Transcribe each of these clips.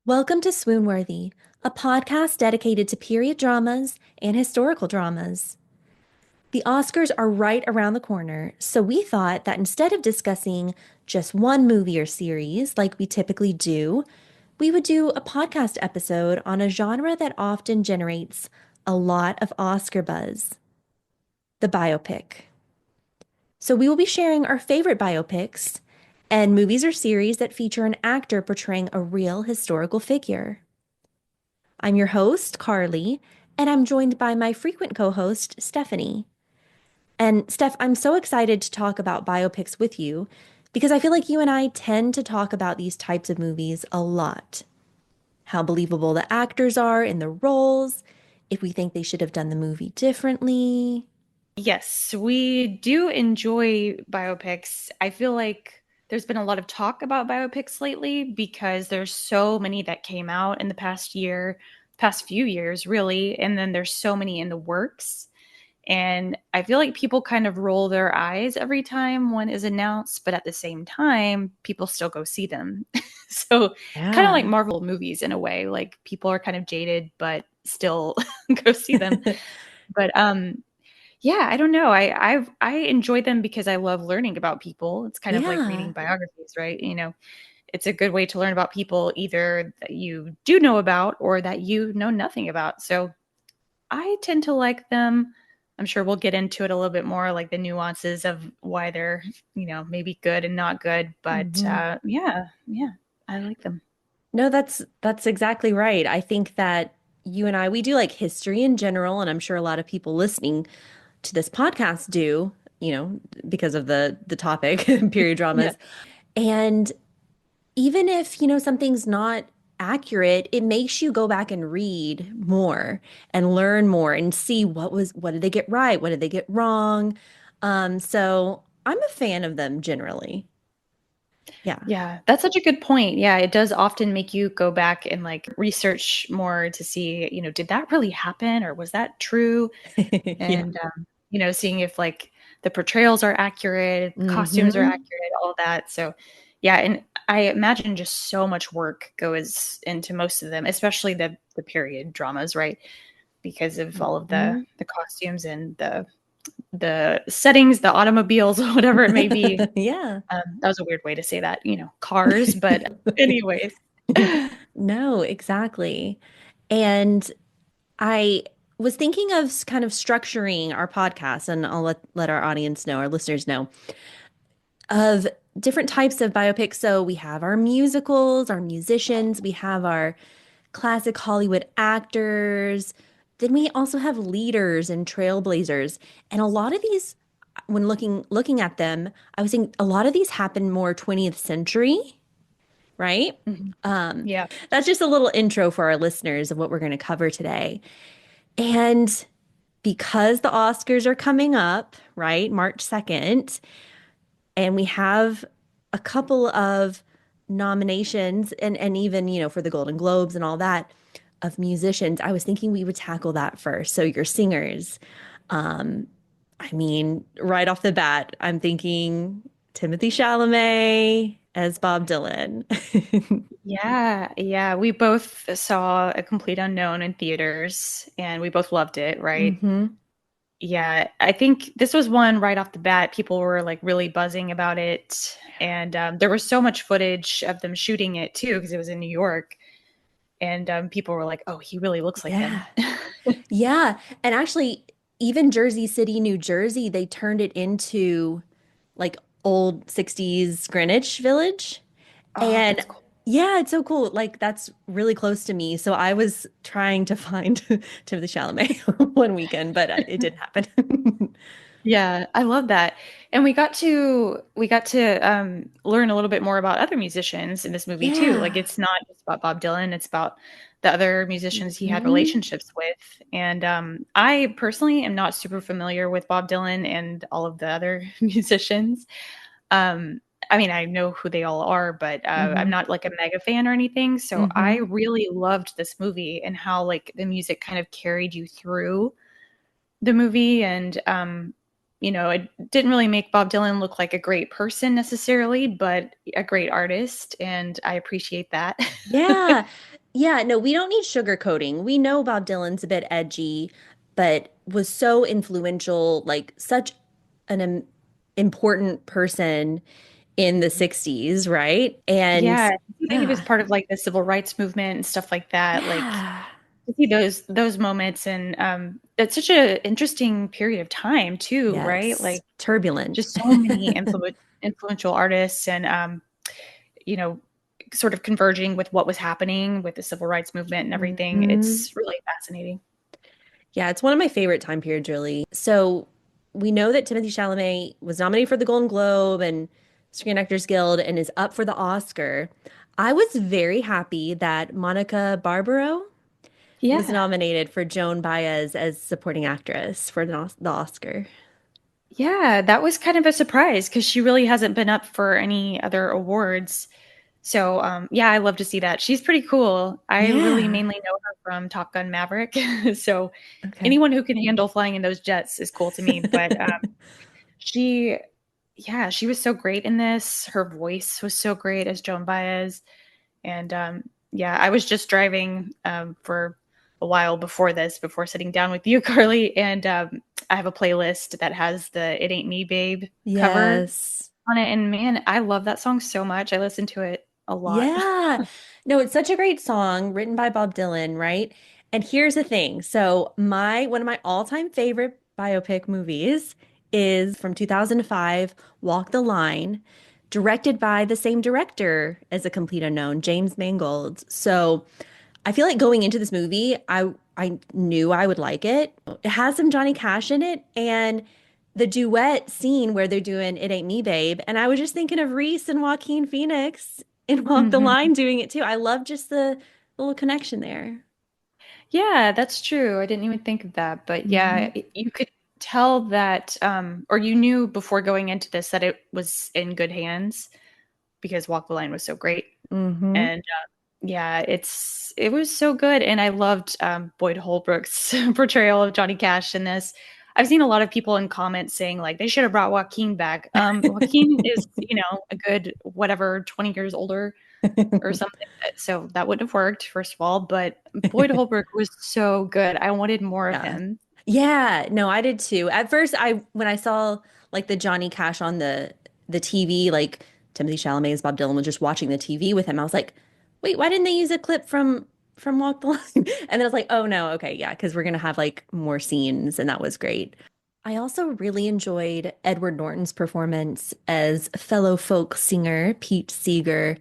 Welcome to Swoon-Worthy, a podcast dedicated to period dramas and historical dramas. The Oscars are right around the corner, so we thought that instead of discussing just one movie or series like we typically do, we would do a podcast episode on a genre that often generates a lot of Oscar buzz, the biopic. So we will be sharing our favorite biopics and movies or series that feature an actor portraying a real historical figure. I'm your host, Carly, and I'm joined by my frequent co-host, Stephanie. And Steph, I'm so excited to talk about biopics with you because I feel like you and I tend to talk about these types of movies a lot. How believable the actors are in the roles, if we think they should have done the movie differently. Yes, we do enjoy biopics. I feel like there's been a lot of talk about biopics lately because there's so many that came out in the past year, past few years, really, and then there's so many in the works. And I feel like people kind of roll their eyes every time one is announced, but at the same time, people still go see them. So, kind of like Yeah. Marvel movies in a way, like people are kind of jaded, but still go see them. But yeah, I don't know. I enjoy them because I love learning about people. It's kind of like reading Yeah. biographies, right? It's a good way to learn about people either that you do know about or that you know nothing about. So I tend to like them. I'm sure we'll get into it a little bit more, like the nuances of why they're, maybe good and not good. But Mhm. yeah, I like them. No, that's exactly right. I think that you and I, we do like history in general, and I'm sure a lot of people listening to this podcast do, because of the topic, period Yeah. dramas. And even if, something's not accurate, it makes you go back and read more and learn more and see what did they get right? What did they get wrong? So I'm a fan of them generally. Yeah. Yeah, that's such a good point. Yeah, it does often make you go back and like research more to see, did that really happen or was that true? Yeah. And seeing if like the portrayals are accurate, costumes are Hmm. accurate, all that. So, yeah, and I imagine just so much work goes into most of them, especially the period dramas, right? Because of all of the Hmm. the costumes and the settings, the automobiles, whatever it may be. Yeah. That was a weird way to say that, cars, but anyways. No, exactly. And I was thinking of kind of structuring our podcast, and I'll let our audience know, our listeners know, of different types of biopics. So we have our musicals, our musicians, we have our classic Hollywood actors. Then we also have leaders and trailblazers. And a lot of these, when looking at them, I was thinking a lot of these happen more 20th century, right? Mhm. Um, Yeah. that's just a little intro for our listeners of what we're going to cover today. And because the Oscars are coming up, right, March 2nd, and we have a couple of nominations and even, for the Golden Globes and all that of musicians, I was thinking we would tackle that first. So your singers, um, I mean, right off the bat, I'm thinking Timothée Chalamet as Bob Dylan. Yeah, yeah. We both saw A Complete Unknown in theaters and we both loved it, right? Hmm. Yeah, I think this was one right off the bat. People were like really buzzing about it. And there was so much footage of them shooting it too, because it was in New York. And people were like, oh, he really looks like him. Yeah. Yeah. And actually, even Jersey City, New Jersey, they turned it into like old 60s Greenwich Village. Oh, And that's cool. yeah, it's so cool. Like that's really close to me. So I was trying to find Timothée Chalamet one weekend, but it didn't happen. Yeah, I love that. And we got to learn a little bit more about other musicians in this movie too. Like Yeah. it's not just about Bob Dylan, it's about the other musicians he had Hmm. relationships with. And I personally am not super familiar with Bob Dylan and all of the other musicians. Um, I mean, I know who they all are, but I'm Hmm. not like a mega fan or anything. So I Hmm. really loved this movie and how like the music kind of carried you through the movie and it didn't really make Bob Dylan look like a great person necessarily, but a great artist, and I appreciate that. Yeah. Yeah, no, we don't need sugarcoating. We know Bob Dylan's a bit edgy, but was so influential, like such an important person in the 60s, right? And Yeah, I think he was yeah, part of like the civil rights movement and stuff like that. Like yeah, to see those moments, and it's such a interesting period of time too, right? yes, Like turbulent. just so many influential artists, and you know, sort of converging with what was happening with the civil rights movement and everything. Mhm. It's really fascinating. Yeah, it's one of my favorite time periods, really. So we know that Timothée Chalamet was nominated for the Golden Globe and Screen Actors Guild and is up for the Oscar. I was very happy that Monica Barbaro was Yeah. nominated for Joan Baez as supporting actress for the Oscar. Yeah, that was kind of a surprise because she really hasn't been up for any other awards. So, yeah, I love to see that. She's pretty cool. I really Yeah. mainly know her from Top Gun Maverick. So, Okay. anyone who can handle flying in those jets is cool to me. But she, yeah, she was so great in this. Her voice was so great as Joan Baez. And yeah, I was just driving for a while before this, before sitting down with you, Carly. And I have a playlist that has the It Ain't Me Babe cover Yes. on it. And man, I love that song so much. I listen to it a lot. Yeah. No, it's such a great song written by Bob Dylan, right? And here's the thing. So, my one of my all-time favorite biopic movies is from 2005, Walk the Line, directed by the same director as A Complete Unknown, James Mangold. So, I feel like going into this movie, I knew I would like it. It has some Johnny Cash in it and the duet scene where they're doing It Ain't Me, Babe. And I was just thinking of Reese and Joaquin Phoenix in Walk the Mhm. Line doing it too. I love just the little connection there. Yeah, that's true. I didn't even think of that. But yeah, Hmm. you could tell that, or you knew before going into this that it was in good hands because Walk the Line was so great. Hmm. And yeah, it was so good, and I loved Boyd Holbrook's portrayal of Johnny Cash in this. I've seen a lot of people in comments saying like they should have brought Joaquin back. Joaquin is, a good whatever 20 years older or something, so that wouldn't have worked first of all. But Boyd Holbrook was so good. I wanted more of Yeah. him. Yeah, no, I did too. At first, I when I saw like the Johnny Cash on the TV, like Timothy Chalamet as Bob Dylan was just watching the TV with him, I was like, wait, why didn't they use a clip from Walk the Line? And then I was like, oh no, okay, yeah, because we're gonna have like more scenes, and that was great. I also really enjoyed Edward Norton's performance as fellow folk singer Pete Seeger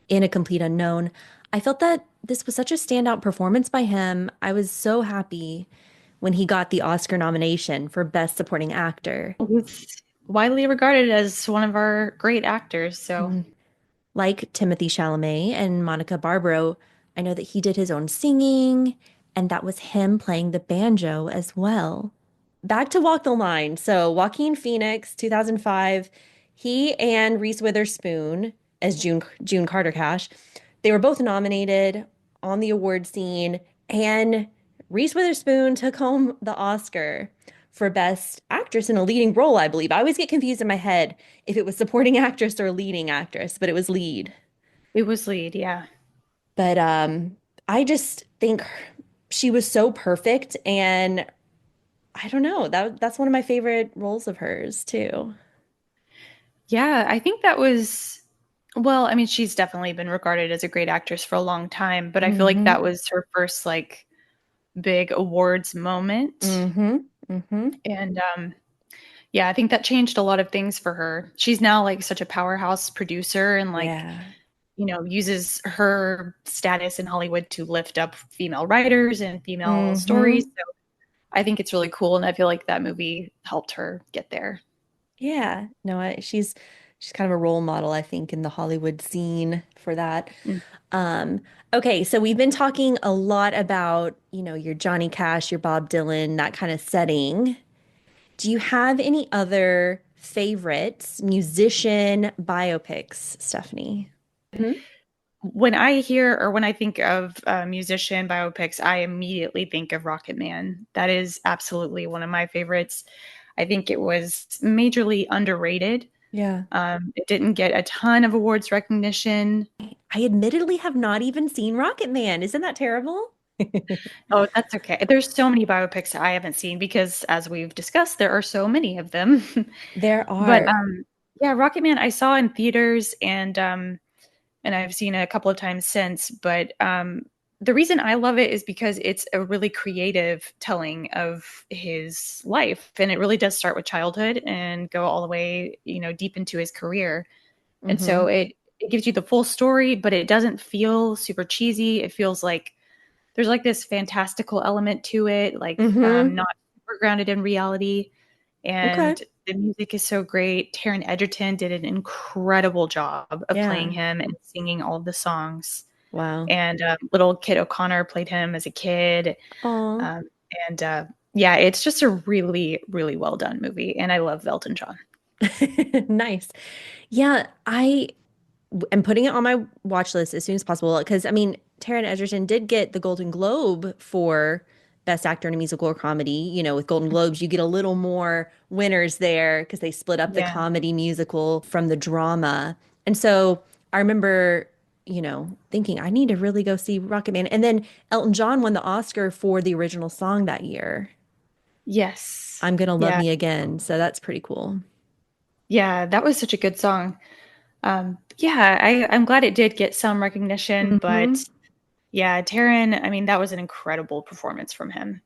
in A Complete Unknown. I felt that this was such a standout performance by him. I was so happy when he got the Oscar nomination for Best Supporting Actor. He's widely regarded as one of our great actors. So Mhm. Like Timothée Chalamet and Monica Barbaro, I know that he did his own singing, and that was him playing the banjo as well. Back to Walk the Line. So Joaquin Phoenix, 2005, he and Reese Witherspoon as June Carter Cash, they were both nominated on the award scene, and Reese Witherspoon took home the Oscar for Best Actress in a Leading Role, I believe. I always get confused in my head if it was supporting actress or leading actress, but it was lead. it was lead, yeah. But I just think she was so perfect, and I don't know. That's one of my favorite roles of hers too. Yeah, I think that was, well, I mean, she's definitely been regarded as a great actress for a long time, but I feel like Hmm. that was her first like big awards moment. Hmm. Hmm. And yeah, I think that changed a lot of things for her. She's now like such a powerhouse producer and like, Yeah. uses her status in Hollywood to lift up female writers and female stories. Hmm. So I think it's really cool, and I feel like that movie helped her get there. Yeah. No, she's kind of a role model, I think, in the Hollywood scene for that. Mm. Um, okay, so we've been talking a lot about, your Johnny Cash, your Bob Dylan, that kind of setting. Do you have any other favorites, musician biopics, Stephanie? Mhm. When I hear or when I think of musician biopics, I immediately think of Rocket Man. That is absolutely one of my favorites. I think it was majorly underrated. Yeah. It didn't get a ton of awards recognition. I admittedly have not even seen Rocket Man. Isn't that terrible? Oh, that's okay. There's so many biopics that I haven't seen because, as we've discussed, there are so many of them. There But are. yeah, Rocket Man I saw in theaters and I've seen it a couple of times since. But the reason I love it is because it's a really creative telling of his life, and it really does start with childhood and go all the way, deep into his career. And Mm-hmm. so it gives you the full story, but it doesn't feel super cheesy. It feels like there's like this fantastical element to it, like Mm-hmm. not super grounded in reality. Okay. And the music is so great. Taron Egerton did an incredible job of playing Yeah. him and singing all of the songs. Wow. And little Kit O'Connor played him as a kid. Aw. Um, and yeah, it's just a really, really well done movie. And I love Elton John. Nice. Yeah, I am putting it on my watch list as soon as possible because I mean, Taron Egerton did get the Golden Globe for Best Actor in a Musical or Comedy. With Golden Globes, you get a little more winners there because they split up the Yeah. comedy musical from the drama. And so I remember, thinking I need to really go see Rocket Man. And then Elton John won the Oscar for the original song that year. Yes. I'm Gonna Love Yeah. Me Again. So that's pretty cool. Yeah. That was such a good song. Yeah, I'm glad it did get some recognition, Hmm. but yeah, Taron, I mean, that was an incredible performance from him.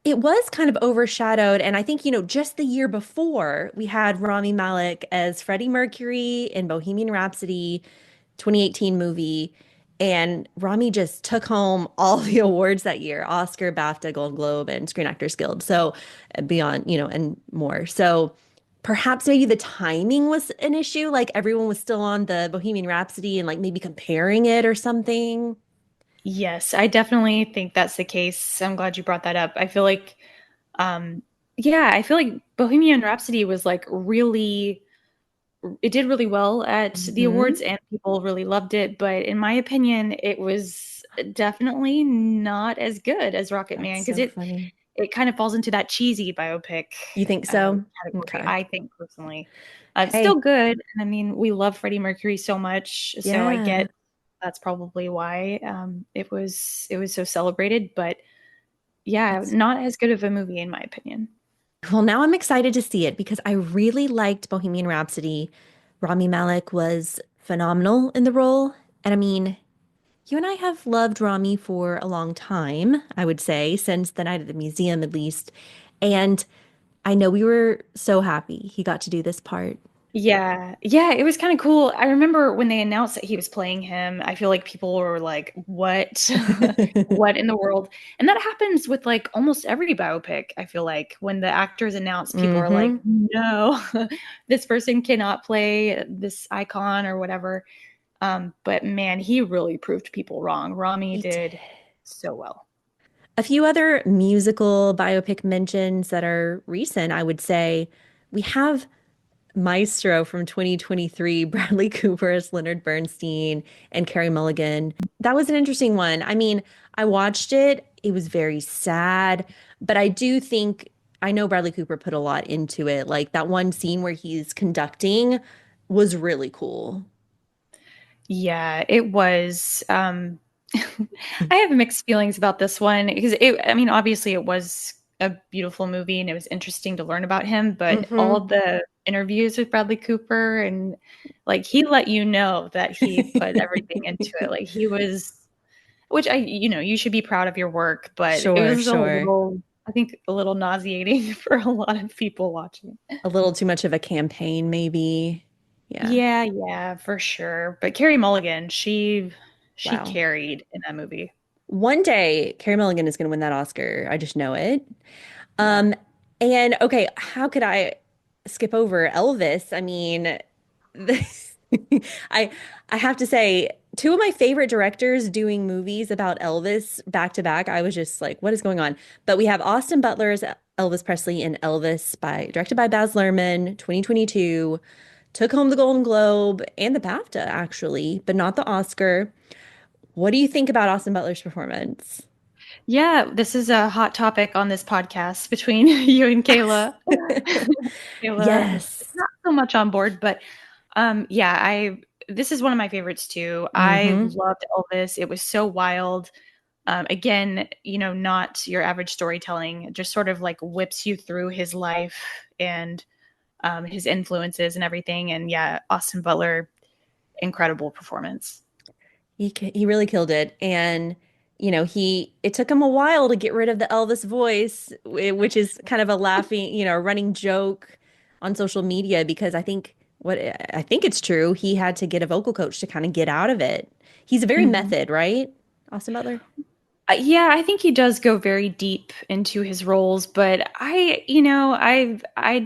It was kind of overshadowed. And I think, just the year before, we had Rami Malek as Freddie Mercury in Bohemian Rhapsody, 2018 movie. And Rami just took home all the awards that year, Oscar, BAFTA, Golden Globe, and Screen Actors Guild. So beyond, and more. So perhaps maybe the timing was an issue. Like everyone was still on the Bohemian Rhapsody and like maybe comparing it or something. Yes, I definitely think that's the case. I'm glad you brought that up. I feel like, um, yeah, I feel like Bohemian Rhapsody was like really, it did really well at the Hmm. awards and people really loved it. But in my opinion, it was definitely not as good as Rocket That's Man because so it funny. it kind of falls into that cheesy biopic You think so? category, Okay. I think personally. It's Hey, still good. And I mean, we love Freddie Mercury so much, so I yeah. get that's probably why it was so celebrated. But yeah, It's not as good of a movie in my opinion. well, now I'm excited to see it because I really liked Bohemian Rhapsody. Rami Malek was phenomenal in the role. And I mean, you and I have loved Rami for a long time, I would say, since the night at the museum at least. And I know we were so happy he got to do this part. Yeah, yeah, it was kind of cool. I remember when they announced that he was playing him, I feel like people were like, "What? What in the world?" And that happens with like almost every biopic. I feel like when the actors announce, people are like, Hmm. "No, this person cannot play this icon or whatever." But man, he really proved people wrong. Rami He did. did so well. A few other musical biopic mentions that are recent, I would say. We have Maestro from 2023, Bradley Cooper as Leonard Bernstein and Carey Mulligan. That was an interesting one. I mean, I watched it. It was very sad, but I do think I know Bradley Cooper put a lot into it. Like that one scene where he's conducting was really cool. Yeah, it was. I have mixed feelings about this one because I mean, obviously it was a beautiful movie and it was interesting to learn about him, but all Hmm. the interviews with Bradley Cooper and like he let you know that he put everything into it. Like he was, which you should be proud of your work, but it Sure, was a sure. little, I think, a little nauseating for a lot of people watching. A little too much of a campaign, maybe. Yeah. Yeah, yeah, for sure. But Carrie Mulligan, she Wow. carried in that movie. One day, Carey Mulligan is going to win that Oscar. I just know it. Yeah. Um, and okay, how could I skip over Elvis? I mean, the, I I have to say, two of my favorite directors doing movies about Elvis back to back. I was just like, what is going on? But we have Austin Butler's Elvis Presley and Elvis by directed by Baz Luhrmann, 2022. Took home the Golden Globe and the BAFTA actually, but not the Oscar. What do you think about Austin Butler's performance? Yeah, this is a hot topic on this podcast between you and Kayla. Kayla is Yes. not so much on board, but yeah, I this is one of my favorites too. I Hmm. loved Elvis. It was so wild. Again, not your average storytelling, just sort of like whips you through his life and his influences and everything. And yeah, Austin Butler, incredible performance. He really killed it. And, it took him a while to get rid of the Elvis voice, which is kind of a laughing, running joke on social media because I think it's true. He had to get a vocal coach to kind of get out of it. He's a very Mhm. method, right? Austin Butler? Yeah, I think he does go very deep into his roles, but I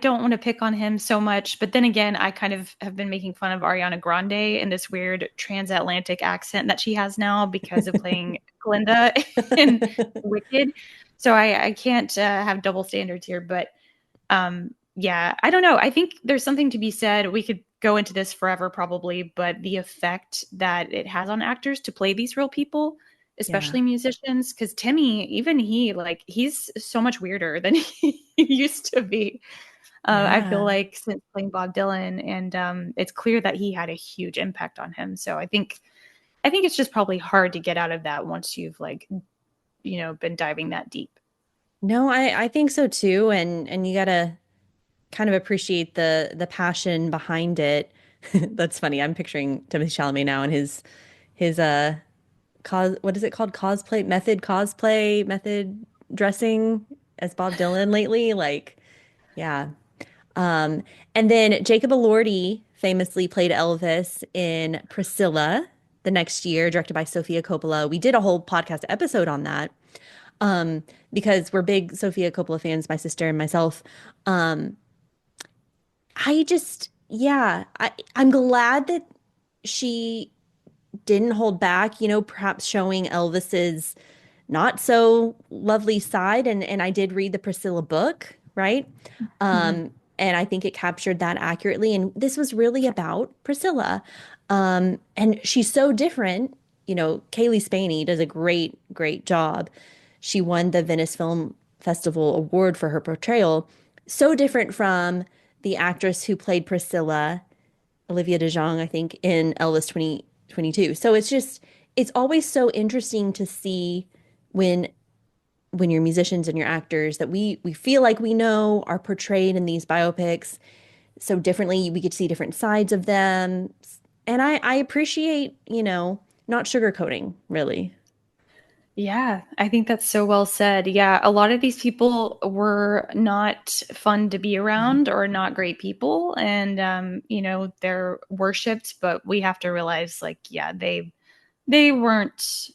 don't want to pick on him so much. But then again, I kind of have been making fun of Ariana Grande and this weird transatlantic accent that she has now because of playing Glinda in Wicked. So I can't have double standards here, but yeah, I don't know. I think there's something to be said. We could go into this forever probably, but the effect that it has on actors to play these real people, Yeah. especially musicians, because Timmy, even he's so much weirder than he used to be. I feel Yeah. like since playing Bob Dylan, and it's clear that he had a huge impact on him. So I think it's just probably hard to get out of that once you've been diving that deep. No, I think so too. And you gotta kind of appreciate the passion behind it. That's funny. I'm picturing Timothée Chalamet now and his what is it called? Cosplay method dressing as Bob Dylan lately. Like, yeah. Um, and then Jacob Elordi famously played Elvis in Priscilla the next year, directed by Sofia Coppola. We did a whole podcast episode on that. Because we're big Sofia Coppola fans, my sister and myself. Um, I'm glad that she didn't hold back, perhaps showing Elvis's not so lovely side. And I did read the Priscilla book, right? Mhm. And I think it captured that accurately. And this was really about Priscilla. And she's so different. Kaylee Spaney does a great, great job. She won the Venice Film Festival award for her portrayal. So different from the actress who played Priscilla, Olivia DeJonge, I think, in Elvis 2022. So it's always so interesting to see when when your musicians and your actors that we feel like we know are portrayed in these biopics so differently. We get to see different sides of them. And I appreciate, not sugarcoating, really. Yeah, I think that's so well said. Yeah, a lot of these people were not fun to be around or not great people, and they're worshipped, but we have to realize, like, yeah, they weren't,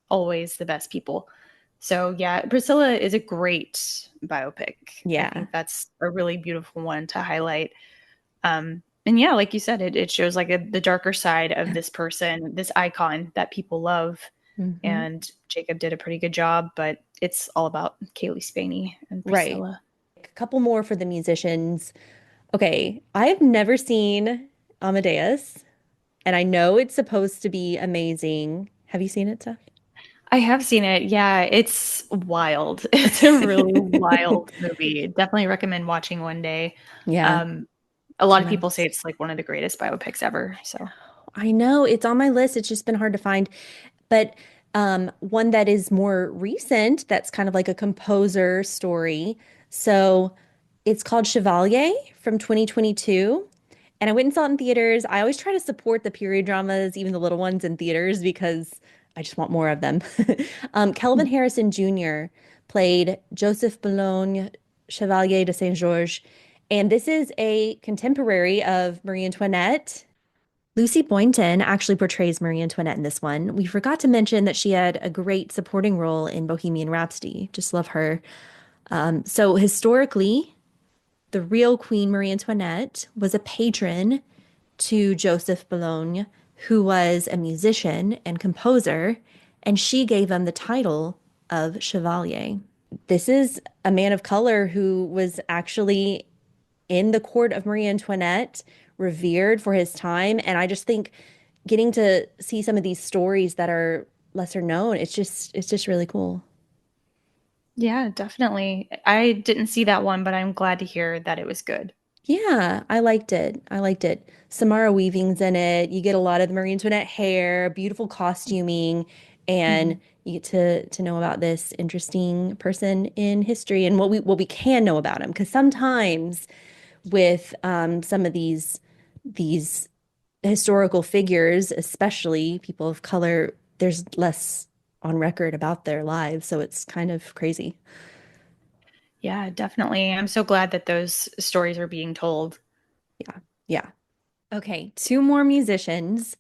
always the best people. So yeah, Priscilla is a great biopic. I Yeah. think that's a really beautiful one to highlight. And yeah, like you said, it shows like the darker side of this person, this icon that people love. Hmm. And Jacob did a pretty good job, but it's all about Kaylee Spaney and Right. Priscilla. A couple more for the musicians. Okay, I've never seen Amadeus, and I know it's supposed to be amazing. Have you seen it, Steph? I have seen it. Yeah, it's wild. It's a really wild movie. Definitely recommend watching one day. Yeah, Um, a it's lot on of my people say list. it's like one of the greatest biopics ever. So I know it's on my list. It's just been hard to find. But one that is more recent, that's kind of like a composer story. So it's called Chevalier from 2022. And I went and saw it in theaters. I always try to support the period dramas, even the little ones in theaters, because I just want more of them. Kelvin Harrison Jr. played Joseph Boulogne, Chevalier de Saint-Georges. And this is a contemporary of Marie Antoinette. Lucy Boynton actually portrays Marie Antoinette in this one. We forgot to mention that she had a great supporting role in Bohemian Rhapsody. Just love her. So historically, the real Queen Marie Antoinette was a patron to Joseph Boulogne, who was a musician and composer, and she gave him the title of Chevalier. This is a man of color who was actually in the court of Marie Antoinette, revered for his time. And I just think getting to see some of these stories that are lesser known. It's just really cool. Yeah, definitely. I didn't see that one, but I'm glad to hear that it was good. Yeah, I liked it. I liked it. Samara Weaving's in it. You get a lot of the Marie Antoinette hair, beautiful costuming, and Mhm. you get to know about this interesting person in history and what we can know about him. Because sometimes with some of these historical figures, especially people of color, there's less on record about their lives, so it's kind of crazy. Yeah, definitely. I'm so glad that those stories are being told. Yeah, yeah. Okay, two more musicians,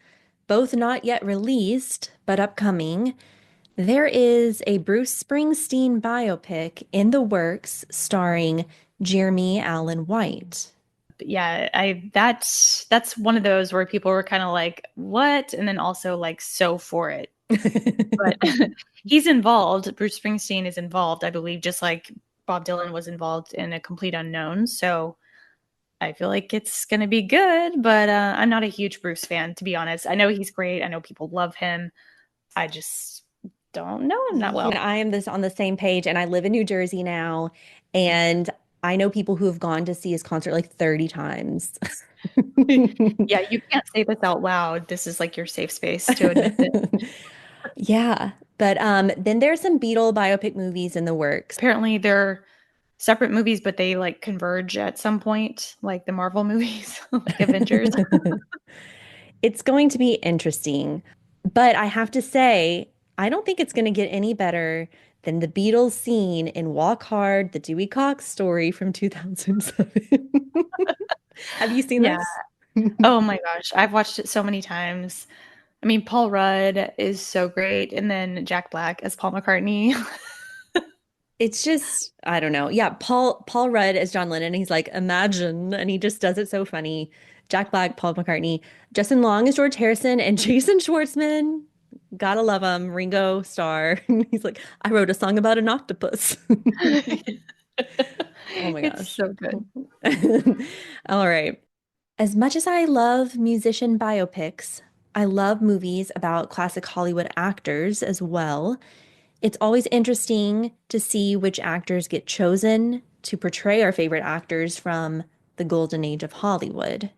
both not yet released, but upcoming. There is a Bruce Springsteen biopic in the works starring Jeremy Allen White. But yeah, I that's one of those where people were kind of like, "What?" and then also like so for it. But he's involved. Bruce Springsteen is involved, I believe, just like Bob Dylan was involved in A Complete Unknown. So I feel like it's going to be good, but I'm not a huge Bruce fan, to be honest. I know he's great. I know people love him. I just don't know him that You well. and I am this on the same page, and I live in New Jersey now, and I know people who have gone to see his concert like 30 times. Yeah, you can't say this out loud. This is like your safe space to admit this. Yeah, but then there's some Beatle biopic movies in the works. Apparently, they're separate movies, but they like converge at some point, like the Marvel movies, like Avengers. It's going to be interesting, but I have to say, I don't think it's going to get any better than the Beatles scene in Walk Hard, the Dewey Cox story from 2007. Have you seen Yeah. this? Oh my gosh, I've watched it so many times. I mean, Paul Rudd is so great, and then Jack Black as Paul McCartney. It's just, I don't know. Yeah, Paul Rudd as John Lennon, he's like, imagine, and he just does it so funny. Jack Black, Paul McCartney, Justin Long as George Harrison, and Jason Schwartzman. Gotta love him. Ringo Starr. He's like, I wrote a song about an octopus. Oh my It's gosh. so good. All right. As much as I love musician biopics, I love movies about classic Hollywood actors as well. It's always interesting to see which actors get chosen to portray our favorite actors from the golden age of Hollywood.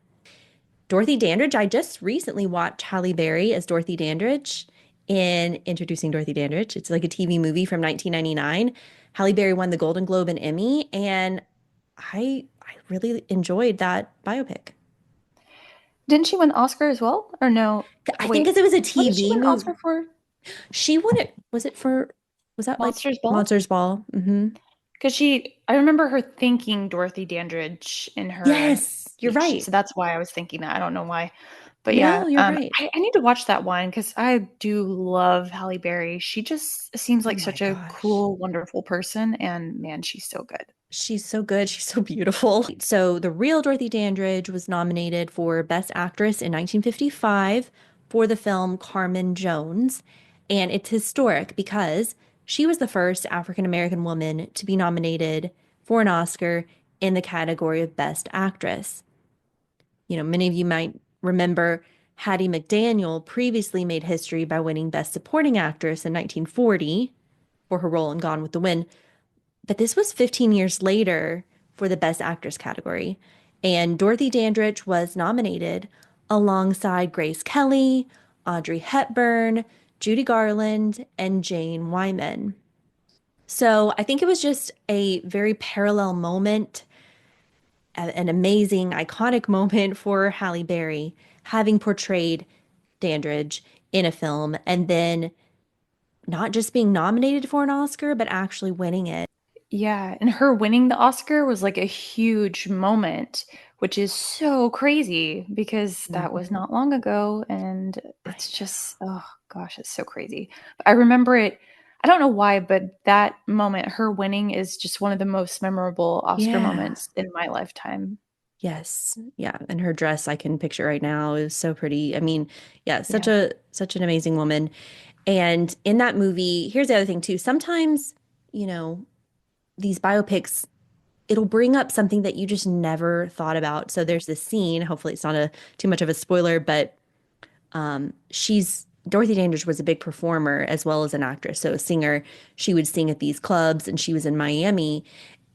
Dorothy Dandridge, I just recently watched Halle Berry as Dorothy Dandridge in Introducing Dorothy Dandridge. It's like a TV movie from 1999. Halle Berry won the Golden Globe and Emmy, and I really enjoyed that biopic. Didn't she win an Oscar as well? Or no? I think because Wait, it was a what did she TV win an movie. Oscar for? She won it. Was it for, was that like Monsters Ball? Monsters Ball? Because I remember her thinking Dorothy Dandridge in her Yes, you're speech. right. So that's why I was thinking that. I don't know why. But yeah, No, you're right. I need to watch that one because I do love Halle Berry. She just seems Oh like my such a gosh. cool, wonderful person. And man, she's so good. She's so good. She's so beautiful. So, the real Dorothy Dandridge was nominated for Best Actress in 1955 for the film Carmen Jones. And it's historic because she was the first African American woman to be nominated for an Oscar in the category of Best Actress. Many of you might remember Hattie McDaniel previously made history by winning Best Supporting Actress in 1940 for her role in Gone with the Wind. But this was 15 years later for the Best Actress category. And Dorothy Dandridge was nominated alongside Grace Kelly, Audrey Hepburn, Judy Garland, and Jane Wyman. So I think it was just a very parallel moment, an amazing, iconic moment for Halle Berry, having portrayed Dandridge in a film and then not just being nominated for an Oscar, but actually winning it. Yeah, and her winning the Oscar was like a huge moment, which is so crazy because that was Mhm. not long ago. And I it's just, oh gosh, it's so crazy. I remember it, I don't know why, but that moment, her winning, is just one of the most memorable Oscar Yeah. moments in my lifetime. Yes. Yeah. And her dress I can picture right now is so pretty. I mean, yeah, such Yeah. a such an amazing woman. And in that movie, here's the other thing too. Sometimes, you know, these biopics, it'll bring up something that you just never thought about. So there's this scene, hopefully it's not a too much of a spoiler, but she's Dorothy Dandridge was a big performer as well as an actress. So a singer, she would sing at these clubs, and she was in Miami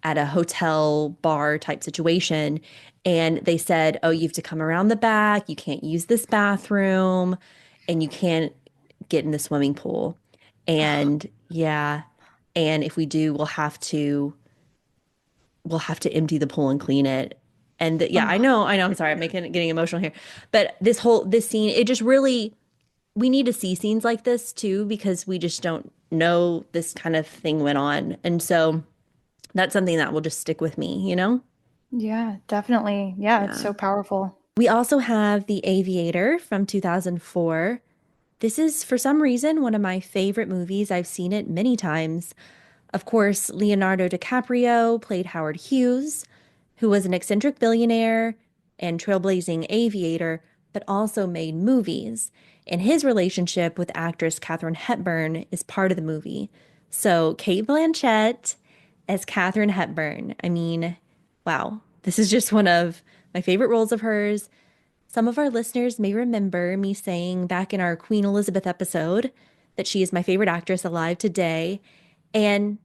at a hotel bar type situation. And they said, "Oh, you have to come around the back. You can't use this bathroom, and you can't get in the swimming pool." And yeah, and if we do, we'll have to empty the pool and clean it. And yeah, Oh, I know, I'm sorry, I'm getting emotional here. But this scene, it just really, we need to see scenes like this too, because we just don't know this kind of thing went on. And so that's something that will just stick with me, you know? yeah, definitely. Yeah, it's Yeah. so powerful. We also have The Aviator from 2004. This is, for some reason, one of my favorite movies. I've seen it many times. Of course, Leonardo DiCaprio played Howard Hughes, who was an eccentric billionaire and trailblazing aviator, but also made movies. And his relationship with actress Katharine Hepburn is part of the movie. So, Cate Blanchett as Katharine Hepburn. I mean, wow, this is just one of my favorite roles of hers. Some of our listeners may remember me saying back in our Queen Elizabeth episode that she is my favorite actress alive today. And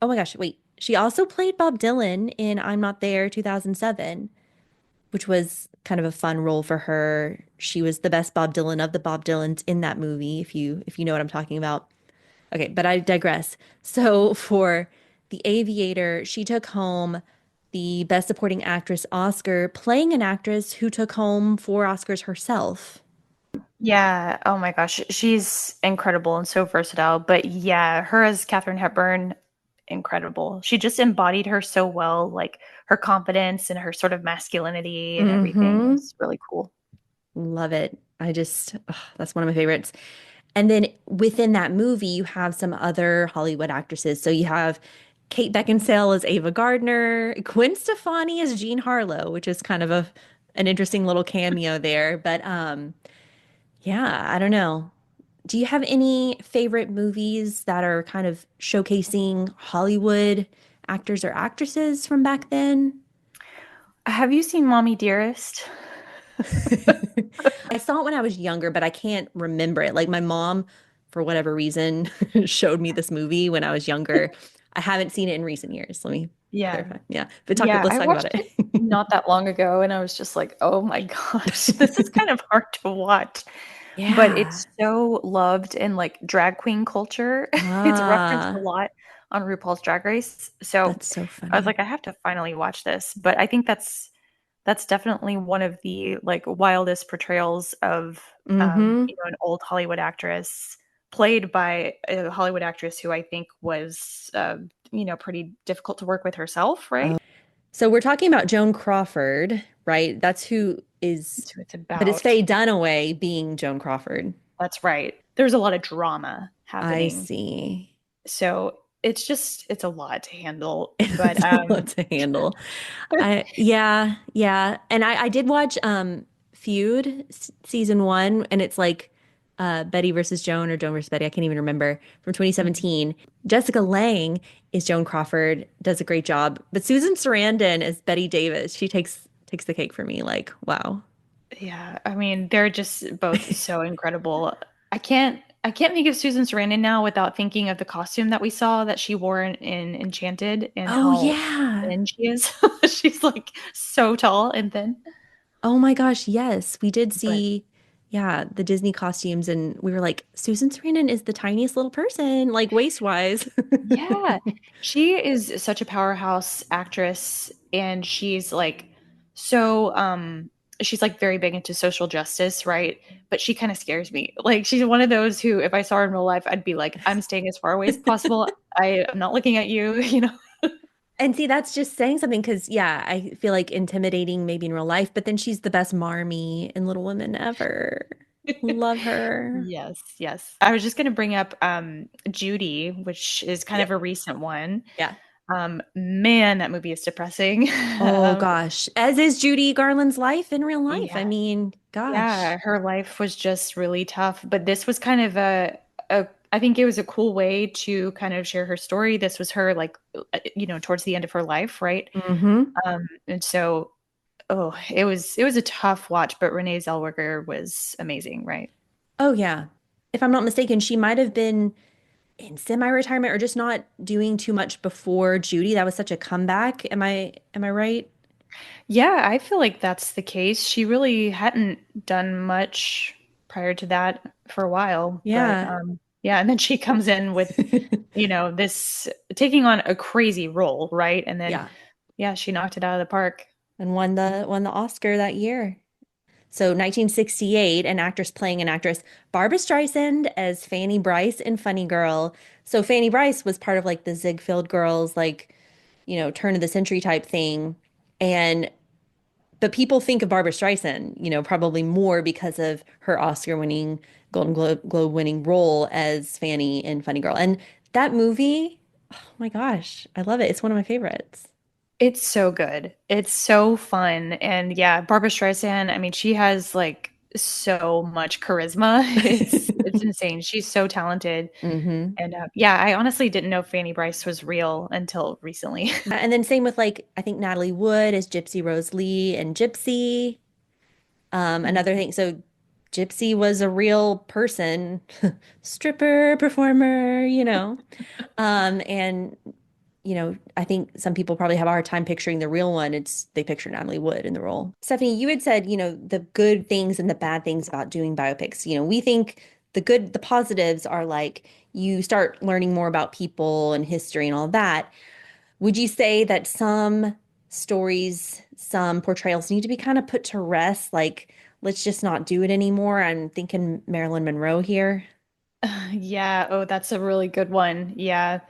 oh my gosh, wait, she also played Bob Dylan in I'm Not There 2007, which was kind of a fun role for her. She was the best Bob Dylan of the Bob Dylans in that movie, if you know what I'm talking about. Okay, but I digress. So for The Aviator, she took home the Best Supporting Actress Oscar, playing an actress who took home 4 Oscars herself. Yeah. Oh my gosh. She's incredible and so versatile. But yeah, her as Katharine Hepburn, incredible. She just embodied her so well, like her confidence and her sort of masculinity and everything. It Mm-hmm. was really cool. Love it. That's one of my favorites. And then within that movie, you have some other Hollywood actresses. So you have Kate Beckinsale as Ava Gardner, Gwen Stefani as Jean Harlow, which is kind of an interesting little cameo there. But yeah, I don't know. Do you have any favorite movies that are kind of showcasing Hollywood actors or actresses from back then? Have you seen Mommy Dearest? I saw it when I was younger, but I can't remember it. Like my mom, for whatever reason, showed me this movie when I was younger. I haven't seen it in recent years. Let me Yeah. clarify. Yeah, but Yeah, let's I talk about watched it. it not that long ago and I was just like, "Oh my gosh, this is kind of hard to watch." But Yeah. it's so loved in like drag queen culture. It's referenced a Ah, lot on RuPaul's Drag Race. So that's so I was funny. like, I have to finally watch this. But I think that's definitely one of the like wildest portrayals of Mm-hmm. an old Hollywood actress played by a Hollywood actress who I think was pretty difficult to work with herself, right? So we're talking about Joan Crawford, right? That's who is, That's who it's but it's about. Faye Dunaway being Joan Crawford. That's right. There's a lot of drama I happening. see. So it's a lot to handle. But It's a lot to handle. Yeah. And I did watch Feud season 1, and it's like Betty versus Joan or Joan versus Betty. I can't even remember, from Mhm. 2017. Jessica Lange is Joan Crawford, does a great job. But Susan Sarandon as Betty Davis, she takes the cake for me. Like, wow. Yeah, I mean, they're just both so incredible. I can't think of Susan Sarandon now without thinking of the costume that we saw that she wore in Enchanted and Oh how yeah. thin she is. She's like so tall and thin. Oh my gosh, yes. We did But see, yeah, the Disney costumes, and we were like, Susan Sarandon is the tiniest little person, like waist-wise. yeah, she is such a powerhouse actress and she's like very big into social justice, right? But she kind of scares me. Like she's one of those who if I saw her in real life, I'd be like, I'm staying as far away as possible. I am not looking at you, you know. And see, that's just saying something because, yeah, I feel like intimidating maybe in real life, but then she's the best Marmee in Little Women ever. Love her. Yes, yes. I was just going to bring up Judy, which is kind Yep. of a recent one. Yeah. Man, that movie is depressing. Oh gosh. As is Judy Garland's life in real life. I Yeah, mean, gosh. yeah, her life was just really tough, but this was kind of a I think it was a cool way to kind of share her story. This was her like towards the end of her life, right? Mm-hmm. And so it was a tough watch, but Renee Zellweger was amazing, right? Oh yeah. if I'm not mistaken, she might have been in semi-retirement or just not doing too much before Judy. That was such a comeback. Am I right? Yeah, I feel like that's the case. She really hadn't done much prior to that for a while, but Yeah. yeah, and then she comes in with, this taking on a crazy role, right? And then Yeah. yeah, she knocked it out of the park. And won the Oscar that year. So 1968, an actress playing an actress, Barbra Streisand as Fanny Bryce in Funny Girl. So Fanny Bryce was part of like the Ziegfeld Girls, like, turn of the century type thing. And but people think of Barbra Streisand, probably more because of her Oscar-winning, Globe winning role as Fanny in Funny Girl. And that movie, oh my gosh, I love it. It's one of my favorites. It's so good. It's so fun. And yeah, Barbara Streisand, I mean, she has like so much charisma. It's insane. She's so talented. hmm And yeah, I honestly didn't know Fanny Bryce was real until recently. And then same with like I think Natalie Wood as Gypsy Rose Lee and Gypsy. Another thing, so Gypsy was a real person, stripper, performer, and I think some people probably have a hard time picturing the real one. It's they picture Natalie Wood in the role. Stephanie, you had said, the good things and the bad things about doing biopics. We think the positives are like you start learning more about people and history and all that. Would you say that some stories, some portrayals need to be kind of put to rest? Like, let's just not do it anymore. I'm thinking Marilyn Monroe here. Yeah, oh, that's a really good one. Yeah.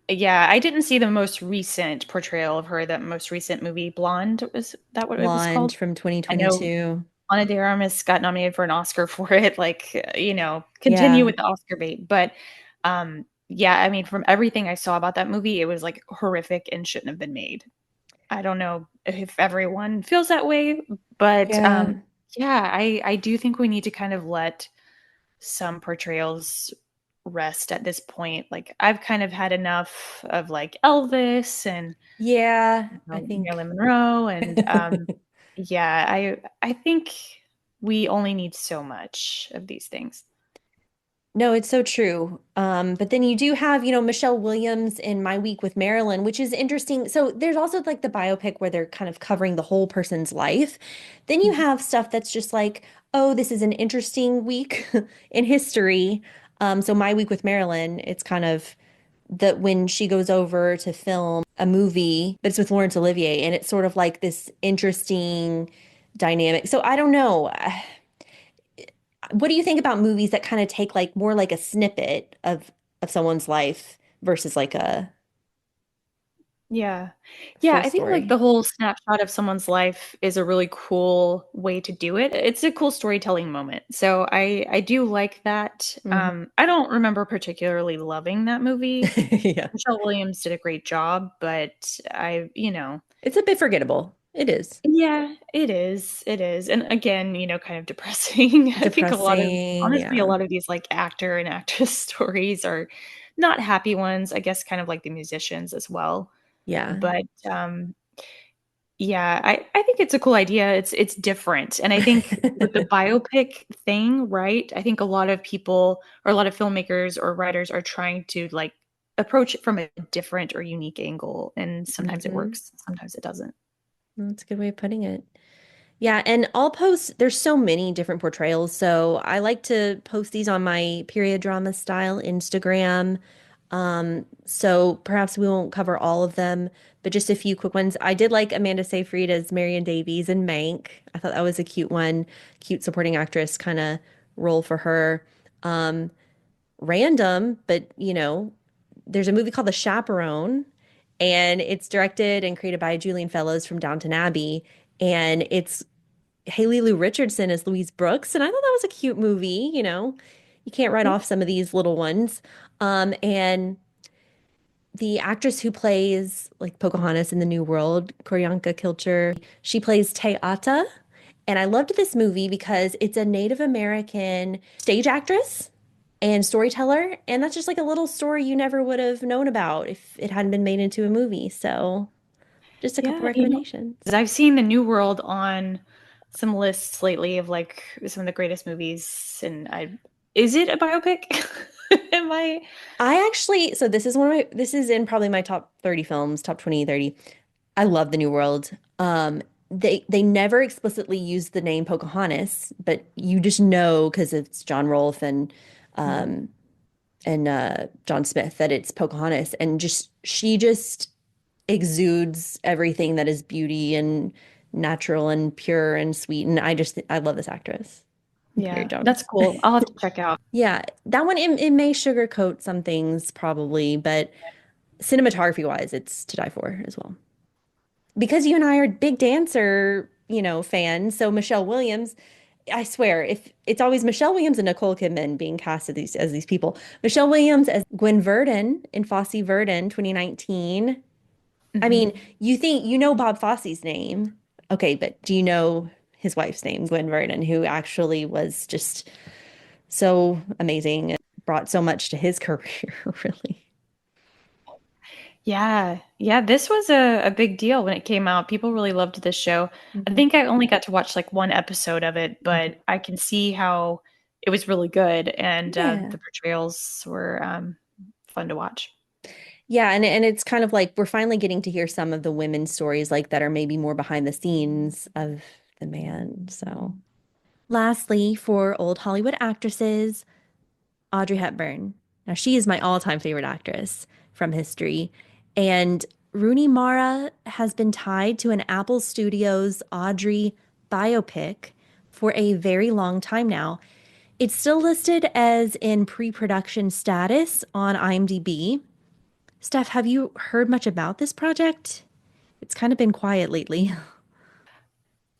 Yeah, I didn't see the most recent portrayal of her, that most recent movie, Blonde, was that what it was Blonde called? from I know 2022. Ana de Armas got nominated for an Oscar for it, like, continue Yeah. with the Oscar bait. But yeah, I mean, from everything I saw about that movie, it was like horrific and shouldn't have been made. I don't know if everyone feels that way, but Yeah. yeah, I do think we need to kind of let some portrayals rest at this point. Like I've kind of had enough of like Elvis and Yeah, I think Marilyn Monroe, and yeah, I think we only need so much of these things. no, it's so true. But then you do have, Michelle Williams in My Week with Marilyn, which is interesting. So there's also like the biopic where they're kind of covering the whole person's life. Then you Mhm. have stuff that's just like, oh, this is an interesting week in history. So My Week with Marilyn, it's kind of that when she goes over to film a movie, but it's with Laurence Olivier, and it's sort of like this interesting dynamic. So I don't know. What do you think about movies that kind of take like more like a snippet of someone's life versus like a Yeah. Yeah, full I think like the story? whole snapshot of someone's life is a really cool way to do it. It's a cool storytelling moment. So I do like that. hmm I don't remember particularly loving that movie. Yeah. Michelle Williams did a great job, but It's a bit forgettable. It is. yeah, it is. It is. And again, kind of depressing. I think Depressing. honestly, a Yeah. lot of these like actor and actress stories are not happy ones. I guess kind of like the musicians as well. Yeah. But yeah, I think it's a cool idea. It's different. And I think with the biopic thing, right? I think a lot of people or a lot of filmmakers or writers are trying to like approach it from a different or unique angle. And sometimes it hmm works, sometimes it doesn't. That's a good way of putting it. Yeah, and I'll post, there's so many different portrayals. So I like to post these on my period drama style Instagram. So perhaps we won't cover all of them, but just a few quick ones. I did like Amanda Seyfried as Marion Davies in Mank. I thought that was a cute one, cute supporting actress kind of role for her. Um, Random, but there's a movie called The Chaperone, and it's directed and created by Julian Fellows from Downton Abbey. And it's Haley Lou Richardson as Louise Brooks, and I thought that was a cute movie. You can't write Yeah. off some of these little ones. And the actress who plays like Pocahontas in the New World, Koryanka Kilcher, she plays Teata. And I loved this movie because it's a Native American stage actress and storyteller, and that's just like a little story you never would have known about if it hadn't been made into a movie. So, just a couple Yeah, recommendations. 'cause I've seen The New World on some lists lately of like some of the greatest movies, and Is it a biopic? Am I? I actually, so this is one of my, this is in probably my top 30 films, top 20, 30. I love The New World. They never explicitly use the name Pocahontas, but you just know because it's John Rolfe Mhm. um and John Smith that it's Pocahontas, and just she just exudes everything that is beauty and natural and pure and sweet, and I love this actress, Clary Yeah, that's Jones. cool. I'll have to check out. Yeah, that one it may sugarcoat some things probably, but cinematography wise, it's to die for as well. Because you and I are big dancer, fans, so Michelle Williams, I swear, if it's always Michelle Williams and Nicole Kidman being cast as these people. Michelle Williams as Gwen Verdon in Fosse Verdon 2019. I Mhm. mean, Bob Fosse's name. Okay, but do you know his wife's name, Gwen Verdon, who actually was just so amazing and brought so much to his career, really. Yeah, yeah, this was a big deal when it came out. People really loved this show. I Hmm. think I only got to watch like one episode of it, but I can see how it was really good, and Yeah. the portrayals were fun to watch. Yeah, and it's kind of like we're finally getting to hear some of the women's stories like that are maybe more behind the scenes of the man. So, lastly, for old Hollywood actresses, Audrey Hepburn. Now, she is my all-time favorite actress from history, and Rooney Mara has been tied to an Apple Studios Audrey biopic for a very long time now. It's still listed as in pre-production status on IMDb. Steph, have you heard much about this project? It's kind of been quiet lately.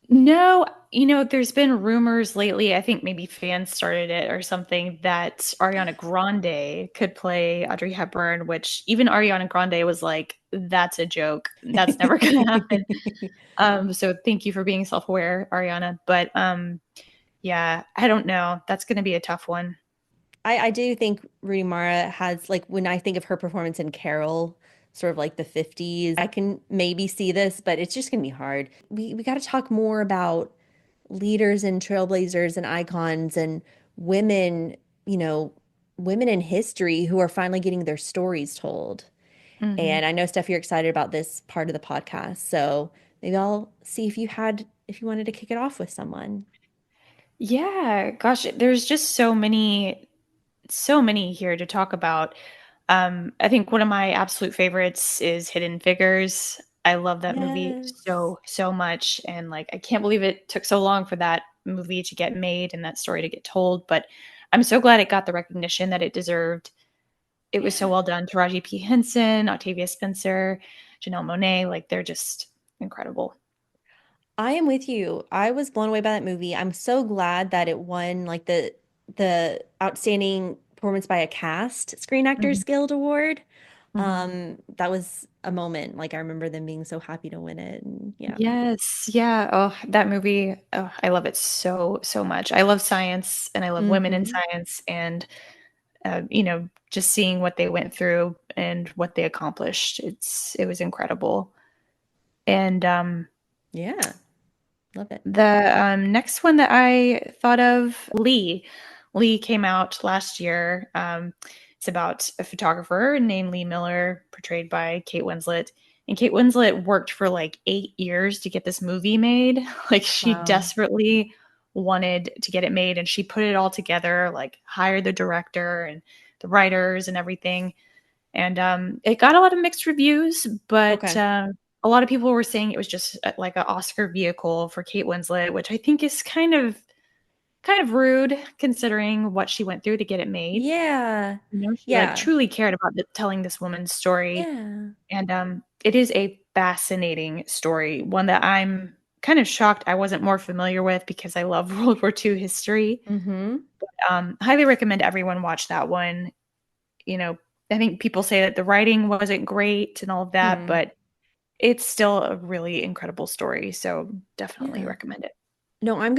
No, there's been rumors lately. I think maybe fans started it or something that Ariana Grande could play Audrey Hepburn, which even Ariana Grande was like, "That's a joke. That's never going to happen." So thank you for being self-aware, Ariana. But yeah, I don't know. That's going to be a tough one. I do think Rooney Mara has, like, when I think of her performance in Carol, sort of like the 50s, I can maybe see this, but it's just gonna be hard. We got to talk more about leaders and trailblazers and icons and women, you know, women in history who are finally getting their stories told. Hmm. And I know, Steph, you're excited about this part of the podcast. So maybe I'll see if you wanted to kick it off with someone. Yeah, gosh, there's just so many here to talk about. I think one of my absolute favorites is Hidden Figures. I love that movie Yes. so much, and like I can't believe it took so long for that movie to get made and that story to get told. But I'm so glad it got the recognition that it deserved. It was so Yeah. well done. Taraji P. Henson, Octavia Spencer, Janelle Monáe, like they're just incredible. I am with you. I was blown away by that movie. I'm so glad that it won like the outstanding performance by a cast Screen Actors Mhm. Guild Award. Mhm. That was a moment. Like I remember them being so happy to win it. And yeah. Yes, yeah. Oh, that movie. Oh, I love it so much. I love science and I love women in Hmm. science and just seeing what they went through and what they accomplished. It was incredible. And Yeah. Love it. the next one that I thought of, Lee. Lee came out last year. It's about a photographer named Lee Miller, portrayed by Kate Winslet. And Kate Winslet worked for like 8 years to get this movie made. Like she Wow. desperately wanted to get it made, and she put it all together, like hired the director and the writers and everything. And it got a lot of mixed reviews, but Okay. a lot of people were saying it was just like an Oscar vehicle for Kate Winslet, which I think is kind of rude considering what she went through to get it made. Yeah. She like Yeah. truly cared about telling this woman's story, Yeah. and it is a fascinating story, one that I'm kind of shocked I wasn't more familiar with because I love World War II history. Hmm. Highly recommend everyone watch that one. You know, I think people say that the writing wasn't great and all of that, Hmm. but it's still a really incredible story, so definitely Yeah. recommend it. No, I'm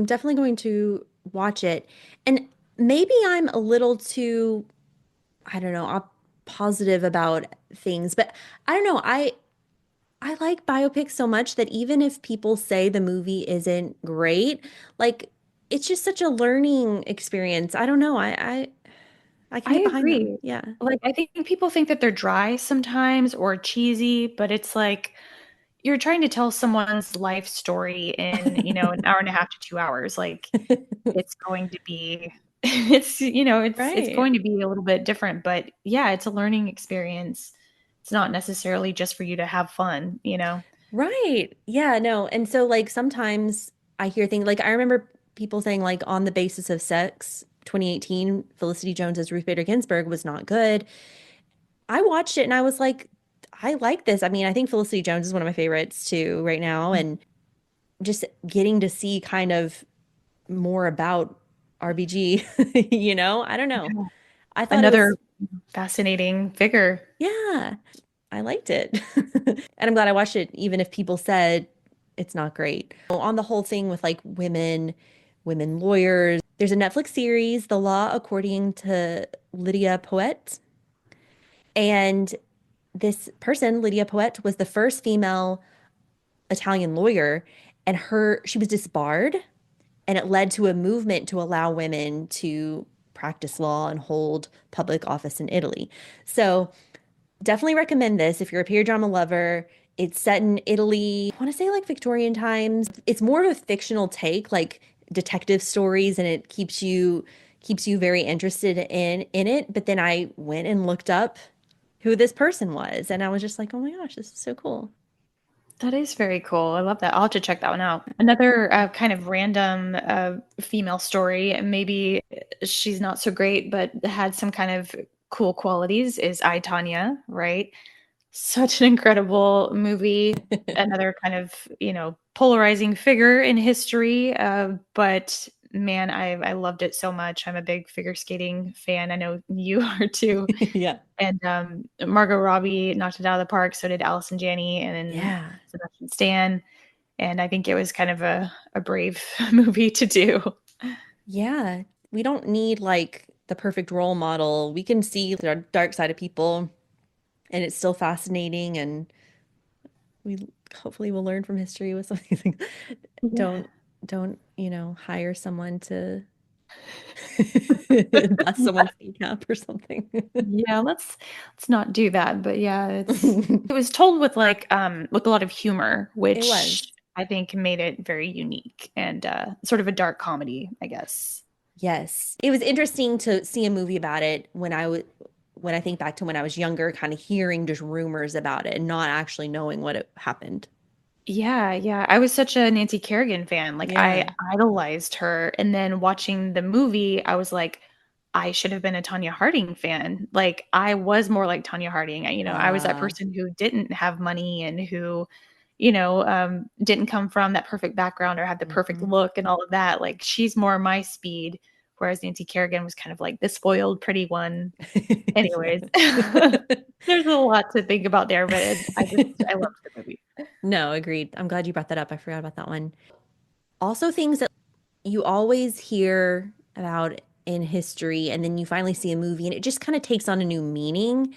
definitely going to watch it. And maybe I'm a little too, I don't know, positive about things, but I don't know. I like biopics so much that even if people say the movie isn't great, like it's just such a learning experience. I don't know. I can I get behind them. agree. Yeah. Like, I think people think that they're dry sometimes or cheesy, but it's like you're trying to tell someone's life story in, an hour and a half to 2 hours. Like, it's going to be, it's Right. going to be a little bit different, but yeah, it's a learning experience. It's not necessarily just for you to have fun. Right. Yeah, no. And so like sometimes I hear things like I remember people saying like on the basis of sex, 2018, Felicity Jones's Ruth Bader Ginsburg was not good. I watched it and I was like, I like this. I mean, I think Felicity Jones is one of my favorites too right now. And just getting to see kind of more about RBG, I don't know. Yeah. I thought it Another was, fascinating figure. yeah, I liked it. And I'm glad I watched it, even if people said it's not great. On the whole thing with like women lawyers, there's a Netflix series, The Law According to Lydia Poet. And this person, Lydia Poet, was the first female Italian lawyer, and she was disbarred, and it led to a movement to allow women to practice law and hold public office in Italy. So definitely recommend this if you're a period drama lover. It's set in Italy. I want to say like Victorian times. It's more of a fictional take, like detective stories, and it keeps you very interested in it. But then I went and looked up who this person was, and I was just like, oh my gosh, this is so cool. That is very cool. I love that. I'll have to check that one out. Another kind of random female story, and maybe she's not so great, but had some kind of cool qualities, is I, Tanya, right? Such an incredible movie. Another kind of, polarizing figure in history. But man, I loved it so much. I'm a big figure skating fan. I know you are too. Yeah. And Margot Robbie knocked it out of the park. So did Allison Janney and then Yeah. Sebastian Stan. And I think it was kind of a brave movie to do. Yeah. We don't need like the perfect role model. We can see the dark side of people, and it's still fascinating, and we hopefully will learn from history with some of these things. Yeah. Don't hire someone to bust someone's kneecap or something. Yeah, let's not do that. But yeah, it was told with with a lot of humor, It which was. I think made it very unique and sort of a dark comedy, I guess. Yes. It was interesting to see a movie about it when I think back to when I was younger, kind of hearing just rumors about it and not actually knowing what it happened. Yeah, yeah. I was such a Nancy Kerrigan fan. Like I Yeah. idolized her. And then watching the movie, I was like, I should have been a Tanya Harding fan. Like I was more like Tanya Harding. I was that Uh, person who didn't have money and who, didn't come from that perfect background or had the perfect mhm. look and all of that. Like she's more my speed, whereas Nancy Kerrigan was kind of like the spoiled, pretty one. Yeah. Anyways, there's a lot to think about there, but I loved the movie. No, agreed. I'm glad you brought that up. I forgot about that one. Also, things that you always hear about in history, and then you finally see a movie, and it just kind of takes on a new meaning.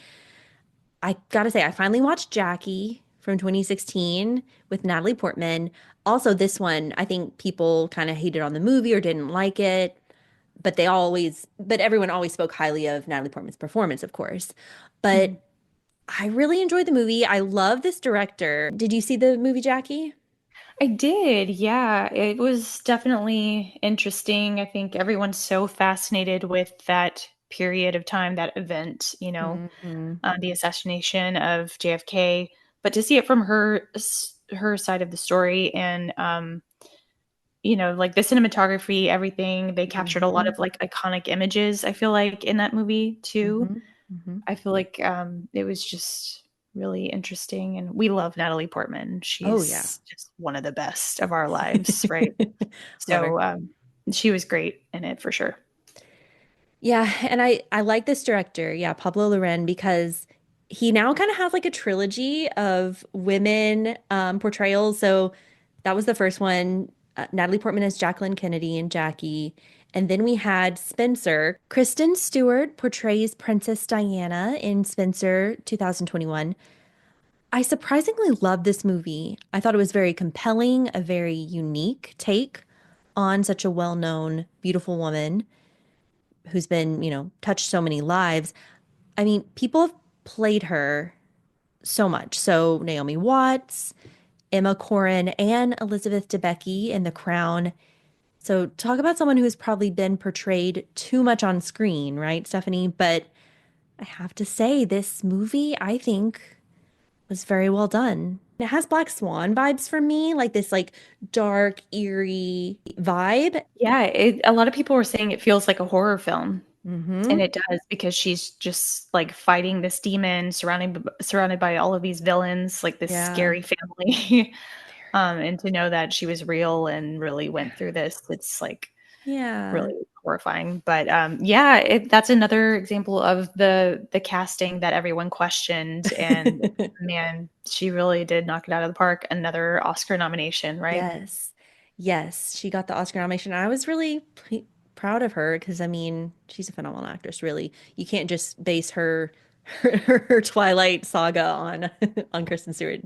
I gotta say, I finally watched Jackie from 2016 with Natalie Portman. Also, this one, I think people kind of hated on the movie or didn't like it, but everyone always spoke highly of Natalie Portman's performance, of course. Mhm. But I really enjoyed the movie. I love this director. Did you see the movie Jackie? I did, yeah. It was definitely interesting. I think everyone's so fascinated with that period of time, that event, Hmm. the assassination of JFK. But to see it from her side of the story and like the cinematography, everything, they captured a lot Hmm. of like iconic images, I feel like, in that movie too. Hmm. Hmm. I feel like it was just really interesting. And we love Natalie Portman. Oh yeah. She's just one of the best of our lives, right? Love her. So she was great in it for sure. Yeah, and I like this director, yeah, Pablo Larraín, because he now kind of has like a trilogy of women portrayals. So that was the first one. Natalie Portman as Jacqueline Kennedy and Jackie. And then we had Spencer. Kristen Stewart portrays Princess Diana in Spencer 2021. I surprisingly loved this movie. I thought it was very compelling, a very unique take on such a well-known, beautiful woman who's been, touched so many lives. I mean, people have played her so much. So Naomi Watts, Emma Corrin, and Elizabeth Debicki in The Crown. So talk about someone who's probably been portrayed too much on screen, right, Stephanie? But I have to say, this movie, I think, was very well done. It has Black Swan vibes for me, like this like dark, eerie vibe. Yeah, a lot of people were saying it feels like a horror film. And Mm-hmm. it does because she's just like fighting this demon, surrounded by all of these villains, like this Yeah. scary family. Very. And to know that she was real and really went through this, it's like Yeah. really horrifying. But yeah, that's another example of the casting that everyone questioned. And man, she really did knock it out of the park. Another Oscar nomination, right? Yes. Yes, she got the Oscar nomination. I was really proud of her because I mean, she's a phenomenal actress, really. You can't just base her Twilight saga on on Kristen Stewart.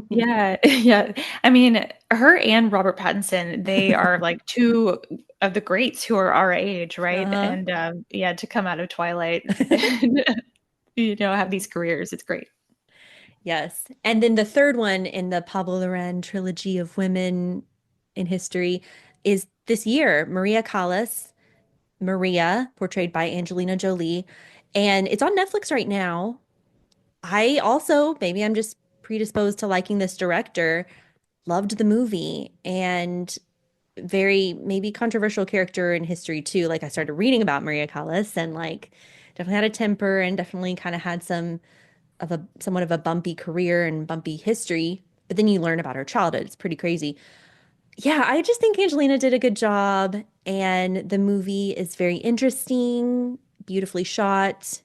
Yeah, yeah. I mean, her and Robert Pattinson, they are like two of the greats who are our age, right? Uh-huh. And yeah, to come out of Twilight and have these careers, it's great. Yes. And then the third one in the Pablo Larraín trilogy of women in history is this year, Maria Callas, Maria, portrayed by Angelina Jolie. And it's on Netflix right now. I also, maybe I'm just predisposed to liking this director, loved the movie and very maybe controversial character in history too. Like I started reading about Maria Callas and like definitely had a temper and definitely kind of had somewhat of a bumpy career and bumpy history. But then you learn about her childhood. It's pretty crazy. Yeah, I just think Angelina did a good job and the movie is very interesting, beautifully shot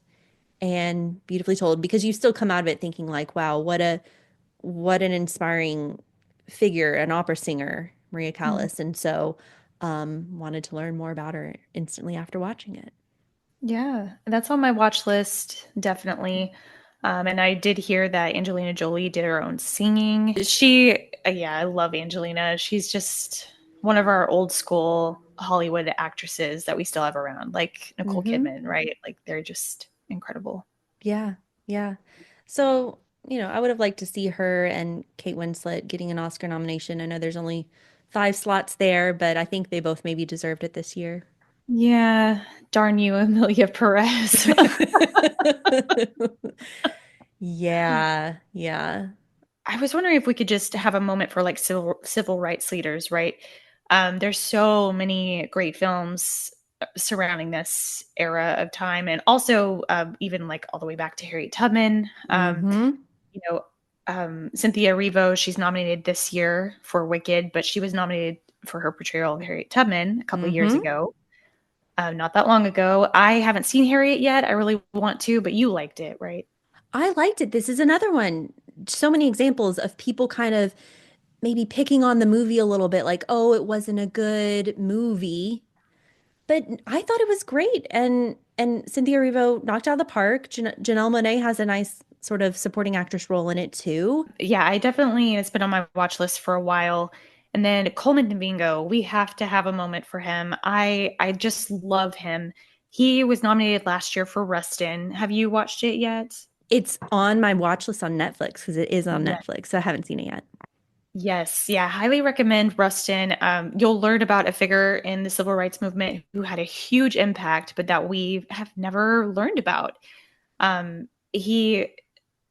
and beautifully told because you still come out of it thinking like, wow, what an inspiring figure, an opera singer, Maria Mhm. Callas. And so wanted to learn more about her instantly after watching it. Yeah, that's on my watch list, definitely. And I did hear that Angelina Jolie did her own singing. Yeah, I love Angelina. She's just one of our old school Hollywood actresses that we still have around, like Nicole Hmm. Kidman, right? Like they're just incredible. Yeah, yeah. So, I would have liked to see her and Kate Winslet getting an Oscar nomination. I know there's only 5 slots there, but I think they both maybe deserved it this year. Yeah, darn you, Amelia Perez. Yeah, yeah. I was wondering if we could just have a moment for like civil rights leaders, right? There's so many great films surrounding this era of time, and also even like all the way back to Harriet Tubman. Hmm. You know, Cynthia Erivo, she's nominated this year for Wicked, but she was nominated for her portrayal of Harriet Tubman a couple of years Hmm. ago, not that long ago. I haven't seen Harriet yet. I really want to, but you liked it, right? I liked it. This is another one. So many examples of people kind of maybe picking on the movie a little bit, like, oh, it wasn't a good movie. But I thought it was great. And Cynthia Erivo knocked out of the park. Janelle Monáe has a nice sort of supporting actress role in it too. Yeah, I definitely it's been on my watch list for a while. And then Coleman Domingo, we have to have a moment for him. I just love him. He was nominated last year for Rustin. Have you watched it yet? It's on my watch list on Netflix because it is on Yeah. Netflix. So I haven't seen it yet. Yes, yeah, highly recommend Rustin. You'll learn about a figure in the civil rights movement who had a huge impact, but that we have never learned about. He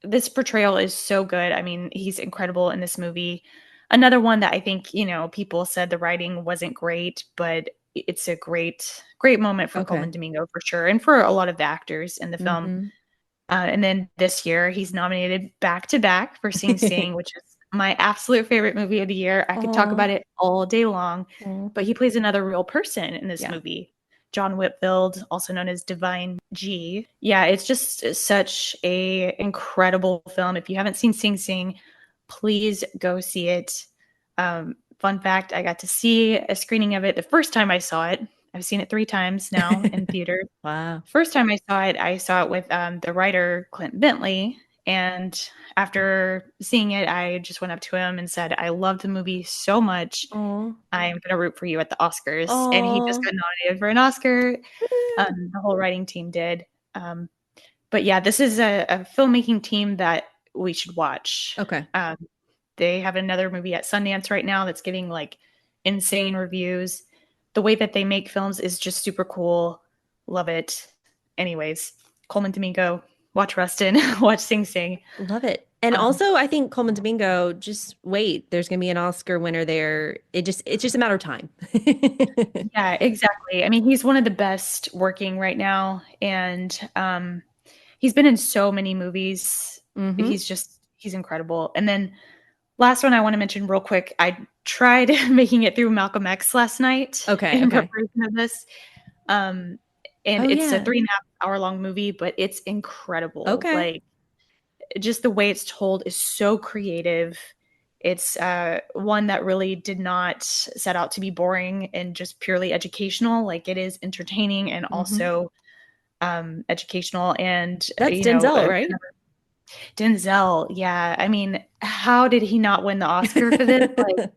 This portrayal is so good. I mean, he's incredible in this movie. Another one that I think, people said the writing wasn't great, but it's a great moment for Okay. Coleman Domingo for sure, and for a lot of the actors in the film. Hmm. And then this year, he's nominated back to back for Sing Sing, which is my absolute favorite movie of the year. I could talk Oh, about it all day long, but he plays another real person in this yeah. movie. John Whitfield, also known as Divine G. Yeah, it's just such a incredible film. If you haven't seen Sing Sing, please go see it. Fun fact, I got to see a screening of it the first time I saw it. I've seen it 3 times now in theater. Wow. First time I saw it with the writer Clint Bentley, And after seeing it, I just went up to him and said, I loved the movie so much. Oh, I'm going to root for you at the Oscars. And he just oh, got nominated for an Oscar. The whole writing team did. Um, but yeah, this is a filmmaking team that we should watch. okay. They have another movie at Sundance right now that's getting like insane reviews. The way that they make films is just super cool. Love it. Anyways, Coleman Domingo, watch Rustin, watch Sing Sing. Love it. And Um, also, I think Coleman Domingo, just wait, there's going to be an Oscar winner there. It's just a matter of time. yeah, exactly. I mean, he's one of the best working right now, and he's been in so many movies. Hmm. He's incredible. And then last one I want to mention real quick, I tried making it through Malcolm X last night Okay, in okay. preparation of this. Um, and Oh it's a yeah. 3.5 hour long movie, but it's incredible. Okay. Like just the way it's told is so creative. It's one that really did not set out to be boring and just purely educational. Like it is entertaining and Hmm. also educational. And That's Denzel, right? Denzel, yeah. I mean, how did he not win the Oscar for this? Like,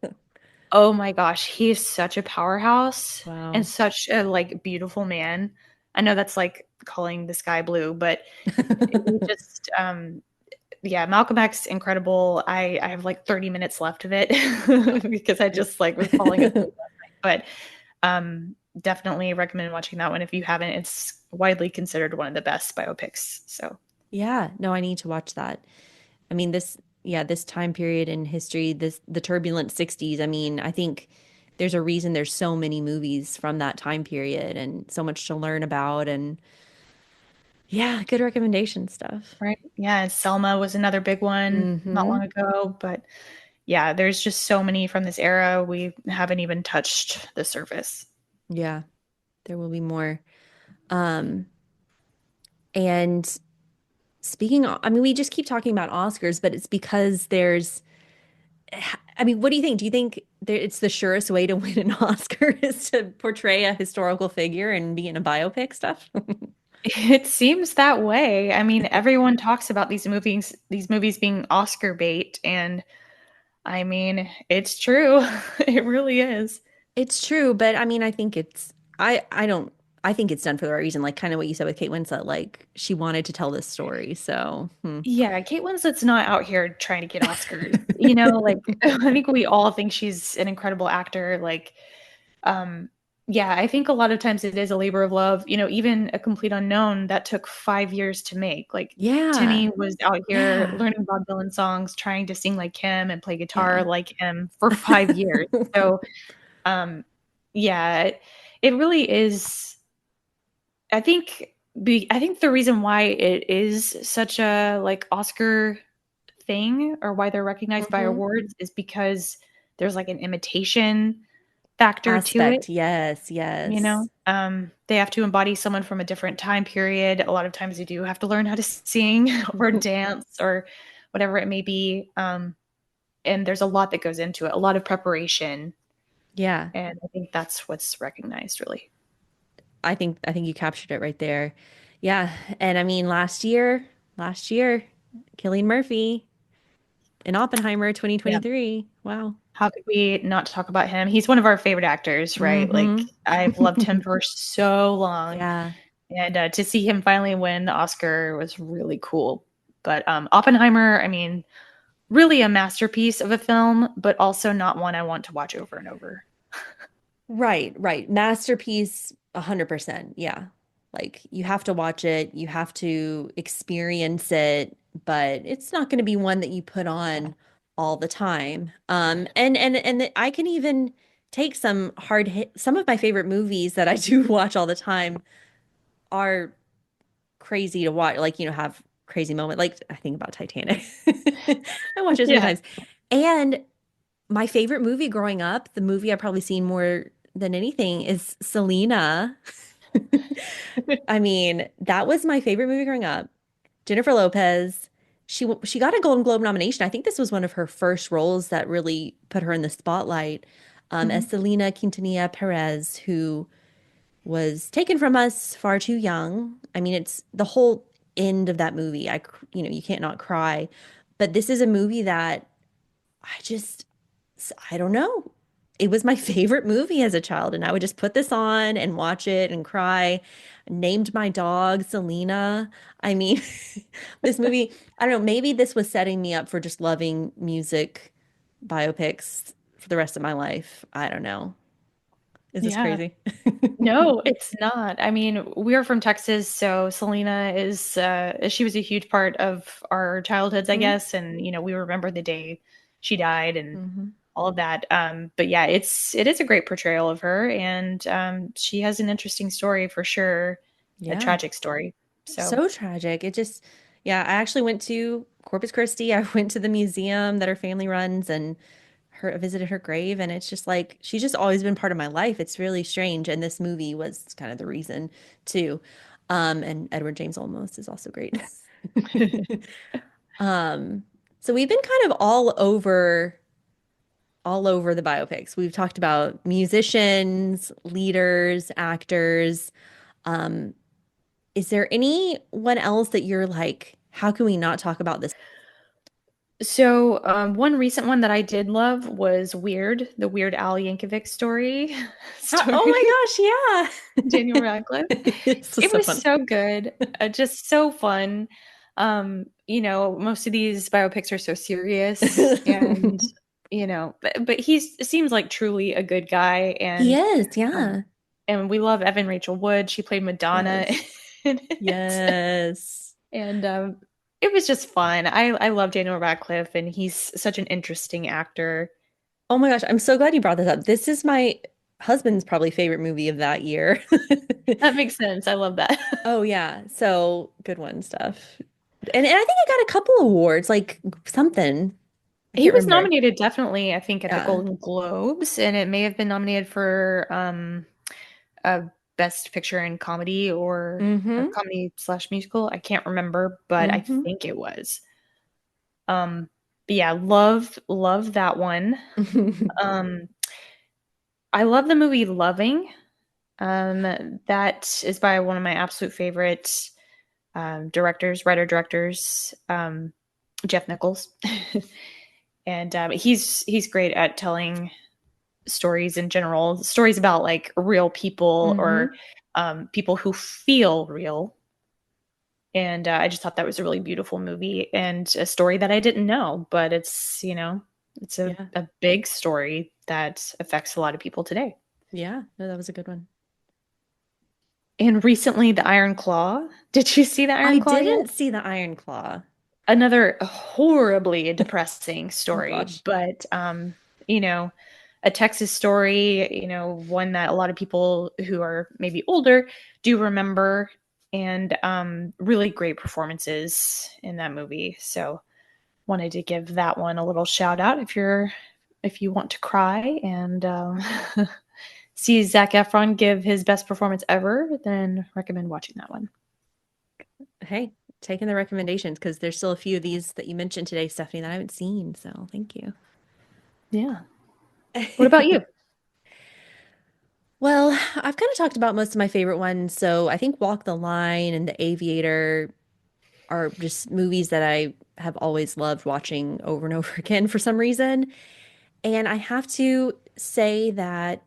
oh my gosh, he is such a powerhouse and Wow. such a like beautiful man. I know that's like calling the sky blue, but he just yeah, Malcolm X, incredible. I have like 30 minutes left of it because I just like was falling asleep last night. But definitely recommend watching that one if you haven't. It's widely considered one of the best biopics. So Yeah, no, I need to watch that. I mean, this time period in history, the turbulent 60s, I mean, I think there's a reason there's so many movies from that time period and so much to learn about and yeah, good recommendation stuff. right. Yeah, and Selma was another big one not Hmm. long ago. But yeah, there's just so many from this era. We haven't even touched the surface. Yeah, there will be more. Um, and I mean, we just keep talking about Oscars, but it's because I mean, what do you think? Do you think it's the surest way to win an Oscar is to portray a historical figure and be in a biopic stuff? It seems that way. I mean, everyone talks about these movies being Oscar bait, and I mean, it's true. It really is. It's true, but I mean, I don't I think it's done for the right reason, like kind of what you said with Kate Winslet, like she wanted to tell this story. So, Yeah, Kate Winslet's not out here trying to get Oscars. Like I think we all think she's an incredible actor. Like, um, yeah, I think a lot of times it is a labor of love. Even A Complete Unknown that took 5 years to make. Like Yeah. Timmy was out here Yeah. learning Bob Dylan songs, trying to sing like him and play guitar Yeah. like him for 5 years. So, um, yeah, it really is. I think I think the reason why it is such a like Oscar thing or why they're recognized by Hmm. awards is because there's like an imitation factor to it. Aspect. Yes, yes. They have to embody someone from a different time period. A lot of times they do have to learn how to sing or dance or whatever it may be. And there's a lot that goes into it, a lot of preparation. Yeah. And I think that's what's recognized really. I think you captured it right there. Yeah. And I mean, last year, Cillian Murphy in Oppenheimer Yeah. 2023. Wow. How could we not talk about him? He's one of our favorite actors, right? Like Hmm. I've loved him for so long, Yeah. and to see him finally win the Oscar was really cool. But Oppenheimer, I mean, really a masterpiece of a film, but also not one I want to watch over and over. Right, right. Masterpiece, 100%. Yeah. Like you have to watch it, you have to experience it, but it's not going to be one that you put on all the time. I can even take some hard hit. Some of my favorite movies that I do watch all the time are crazy to watch, like, have crazy moment. Like I think about Titanic. I watch it so many Yeah. times. And my favorite movie growing up, the movie I've probably seen more than anything is Selena. I mean, that was my favorite movie growing up. Jennifer Lopez. She got a Golden Globe nomination. I think this was one of her first roles that really put her in the spotlight, as Mhm. Selena Quintanilla Perez, who was taken from us far too young. I mean, it's the whole. end of that movie, you can't not cry. But this is a movie that I just, I don't know. It was my favorite movie as a child, and I would just put this on and watch it and cry. Named my dog Selena. I mean, this movie, I don't know, maybe this was setting me up for just loving music biopics for the rest of my life. I don't know. Is this Yeah. crazy? No, it's not. I mean, we're from Texas, so Selena is she was a huge part of our childhoods, I Mhm. guess, and we remember the day she died and Mhm. all of that. But yeah, it is a great portrayal of her, and she has an interesting story for sure, a Yeah. tragic story. So So tragic. Yeah, I actually went to Corpus Christi. I went to the museum that her family runs and visited her grave. And it's just like, she's just always been part of my life. It's really strange. And this movie was kind of the reason too. And Edward James Olmos is also great. Um, so we've been kind of all over the biopics. We've talked about musicians, leaders, actors. Um, Is there anyone else that you're like, how can we not talk about this? one recent one that I did love was Weird, the Weird Al Yankovic story Oh story. my gosh, Daniel Radcliffe. yeah. It's just It so was fun. so good, just so fun. Most of these biopics are so serious, and but seems like truly a good guy, He and is, um, yeah. and we love Evan Rachel Wood. She played Madonna Yes. in it, Yes. and it was just fun. I love Daniel Radcliffe, and he's such an interesting actor. Oh my gosh, I'm so glad you brought this up. This is my husband's probably favorite movie of that year. That makes sense. I love that. Oh yeah, so good one stuff. And I think I got a couple awards, like something. I He can't was remember. nominated definitely, I think, at the Yeah. Golden Globes, and it may have been nominated for a Best Picture in Comedy or Mm-hmm. comedy slash musical. I can't remember, but I Mm-hmm. think it was. But yeah, love that one. Um, I love the movie Loving. That is by one of my absolute favorite writer directors, Jeff Nichols, and he's great at telling stories in general, stories about like real people or Mm-hmm. people who feel real. And I just thought that was a really beautiful movie and a story that I didn't know, but it's a, Yeah. a big story that affects a lot of people today. Yeah. No, that was a good one. And recently, The Iron Claw. Did you see The I Iron Claw yet? didn't see the Iron Claw. Another horribly depressing Oh story, gosh. but you know, a Texas story, one that a lot of people who are maybe older do remember, and really great performances in that movie. So wanted to give that one a little shout out if you want to cry and see Zac Efron give his best performance ever, then recommend watching that one. Hey, taking the recommendations because there's still a few of these that you mentioned today, Stephanie, that I haven't seen. So thank you. Yeah. What about you? Well, I've kind of talked about most of my favorite ones. So I think Walk the Line and The Aviator are just movies that I have always loved watching over and over again for some reason. And I have to say that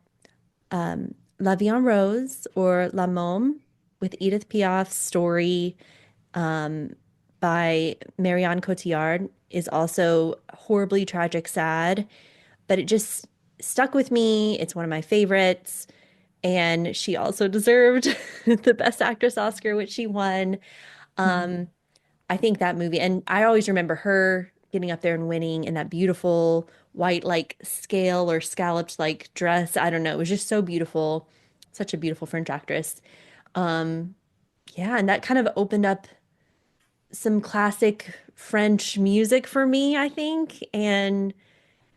La Vie en Rose or La Môme with Edith Piaf's story by Marianne Cotillard is also horribly tragic, sad, but it just stuck with me. It's one of my favorites. And she also deserved the Best Actress Oscar, which she won. Mhm. I think that movie, and I always remember her getting up there and winning in that beautiful white, like scale or scalloped like dress. I don't know. It was just so beautiful. Such a beautiful French actress. Um, yeah, and that kind of opened up some classic French music for me, I think. And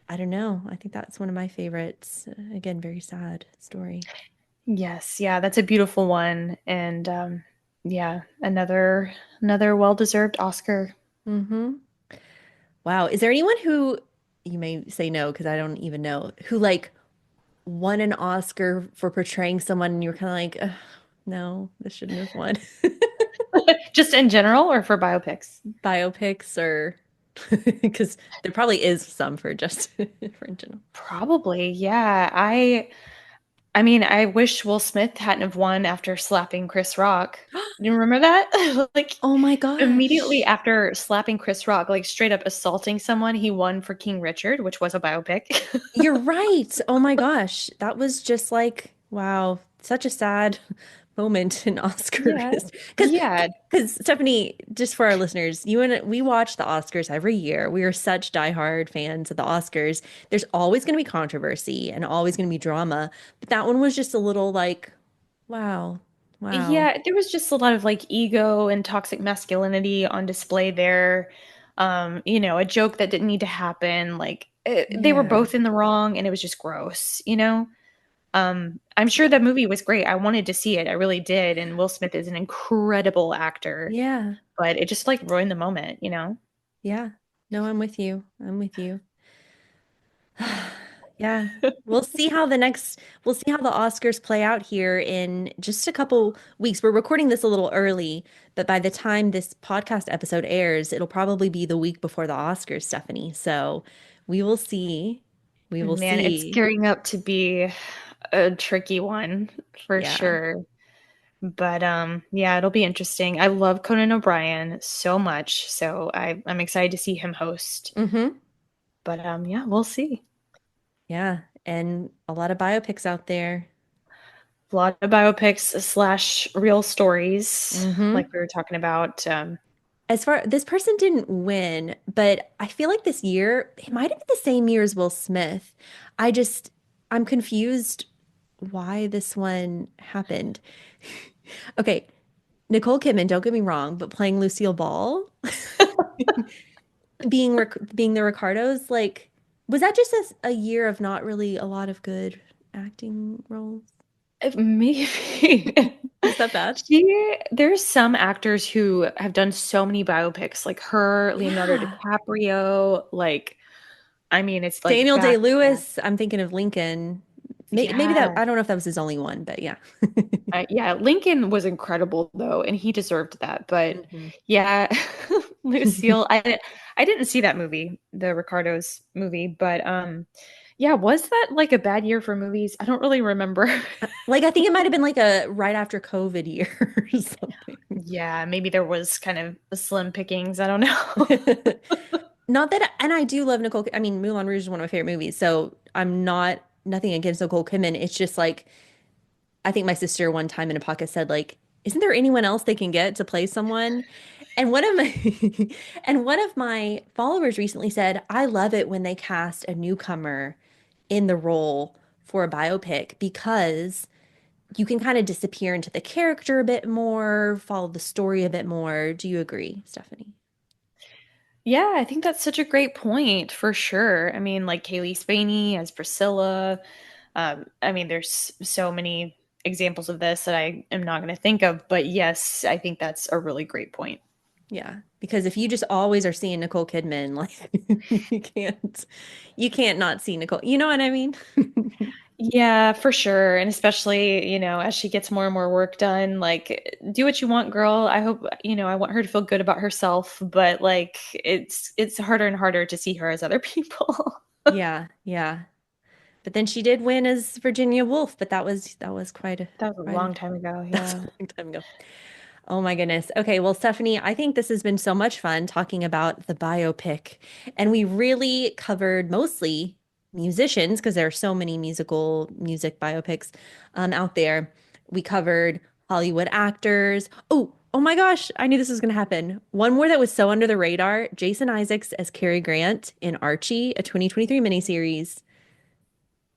I don't know. I think that's one of my favorites. Again, very sad story. Yes, yeah, that's a beautiful one, and yeah, another well-deserved Oscar. Hmm. Wow. Is there anyone who you may say no, because I don't even know, who like won an Oscar for portraying someone and you were kind of like, "Ugh, no, this shouldn't have won." Just in general or for biopics? Biopics or because there probably is some for just for in general. Probably, yeah. I mean, I wish Will Smith hadn't have won after slapping Chris Rock. You remember that? Like Oh my immediately gosh. after slapping Chris Rock, like straight up assaulting someone, he won for King Richard, which was a biopic. You're right. Oh my gosh. That was just like, wow, such a sad moment in Oscar Yeah. because Yeah. Stephanie, just for our listeners, you and we watch the Oscars every year. We are such diehard fans of the Oscars. There's always going to be controversy and always going to be drama, but that one was just a little like, wow, wow. Yeah, there was just a lot of like ego and toxic masculinity on display there. A joke that didn't need to happen. Like they were Yeah. both in the wrong and it was just gross. I'm sure the movie was great. I wanted to see it. I really did. And Will Smith is an incredible actor, Yeah. but it just like ruined the moment. Yeah. No, I'm with you. I'm with you. Yeah. We'll see how the Oscars play out here in just a couple weeks. We're recording this a little early, but by the time this podcast episode airs, it'll probably be the week before the Oscars, Stephanie. So we will see. We will Man, it's see. gearing up to be a tricky one for Yeah. sure. But yeah, it'll be interesting. I love Conan O'Brien so much, so I'm excited to see him host. Mm-hmm. But yeah, we'll see. Yeah. And a lot of biopics out there. A lot of biopics slash real stories, Mm-hmm. like we were talking about. As far this person didn't win, but I feel like this year it might have been the same year as Will Smith. I just I'm confused why this one happened. Okay, Nicole Kidman, don't get me wrong, but playing Lucille Ball, being the Ricardos, like was that just a year of not really a lot of good acting roles? Maybe Is that bad? there's some actors who have done so many biopics, like her, Leonardo Yeah. DiCaprio. Like, I mean, it's like Daniel back to back. Day-Lewis, I'm thinking of Lincoln. Maybe that Yeah. I don't know if that was his only one, but yeah. Yeah, Lincoln was incredible though, and he deserved that. But Mhm. yeah, Lucille, I didn't see that movie, the Ricardos movie, but yeah, was that like a bad year for movies? I don't really remember. Like I think it might have been like a right after COVID year or something. Yeah, maybe there was kind of a slim pickings. I don't know. Not that, and I do love Nicole. I mean, Moulin Rouge is one of my favorite movies, so I'm not nothing against Nicole Kidman. It's just like I think my sister one time in a podcast said like, "Isn't there anyone else they can get to play someone?" And one of my and one of my followers recently said, "I love it when they cast a newcomer in the role for a biopic because." You can kind of disappear into the character a bit more, follow the story a bit more. Do you agree, Stephanie? Yeah, I think that's such a great point for sure. I mean, like Kaylee Spaney as Priscilla. I mean, there's so many examples of this that I am not going to think of, but yes, I think that's a really great point. Yeah, because if you just always are seeing Nicole Kidman, like you can't you can't not see Nicole. You know what I mean? Yeah, for sure. And especially, as she gets more and more work done, like do what you want, girl. I hope, I want her to feel good about herself, but like it's harder and harder to see her as other people. Yeah, yeah. But then she did win as Virginia Woolf, but that was That was a quite a long time ago, that's a yeah. long time ago. Oh my goodness. Okay, well, Stephanie, I think this has been so much fun talking about the biopic. And we really covered mostly musicians because there are so many music biopics out there. We covered Hollywood actors. Oh my gosh, I knew this was going to happen. One more that was so under the radar, Jason Isaacs as Cary Grant in Archie, a 2023 miniseries.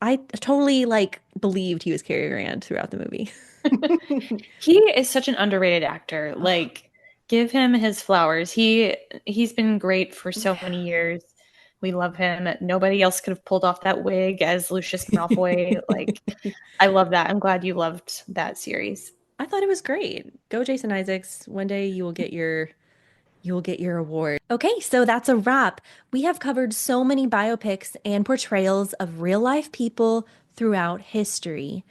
I totally like believed he was Cary Grant throughout the movie. He is such an underrated actor. Oh, Like, give him his flowers. He's been great for so yeah. many years. We love him. Nobody else could have pulled off that wig as Lucius Malfoy. Like, I love that. I'm glad you loved that series. I thought it was great. Go Jason Isaacs. One day you will get your award. Okay, so that's a wrap. We have covered so many biopics and portrayals of real life people throughout history.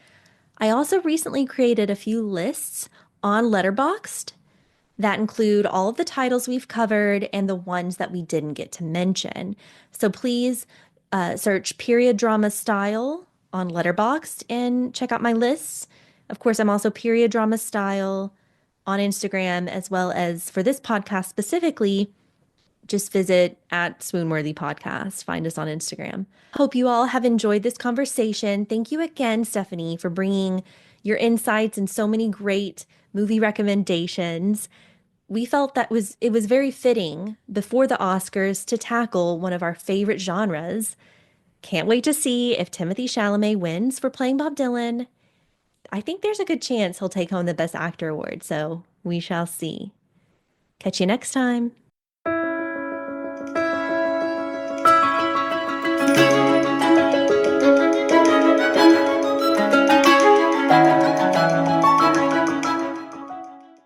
I also recently created a few lists on Letterboxd that include all of the titles we've covered and the ones that we didn't get to mention. So please search period drama style on Letterboxd and check out my lists. Of course, I'm also period drama style on Instagram, as well as for this podcast specifically, just visit at Swoon-Worthy Podcast. Find us on Instagram. Hope you all have enjoyed this conversation. Thank you again, Stephanie, for bringing your insights and so many great movie recommendations. We felt that it was very fitting before the Oscars to tackle one of our favorite genres. Can't wait to see if Timothée Chalamet wins for playing Bob Dylan. I think there's a good chance he'll take home the Best Actor award, so we shall see. Catch you next time.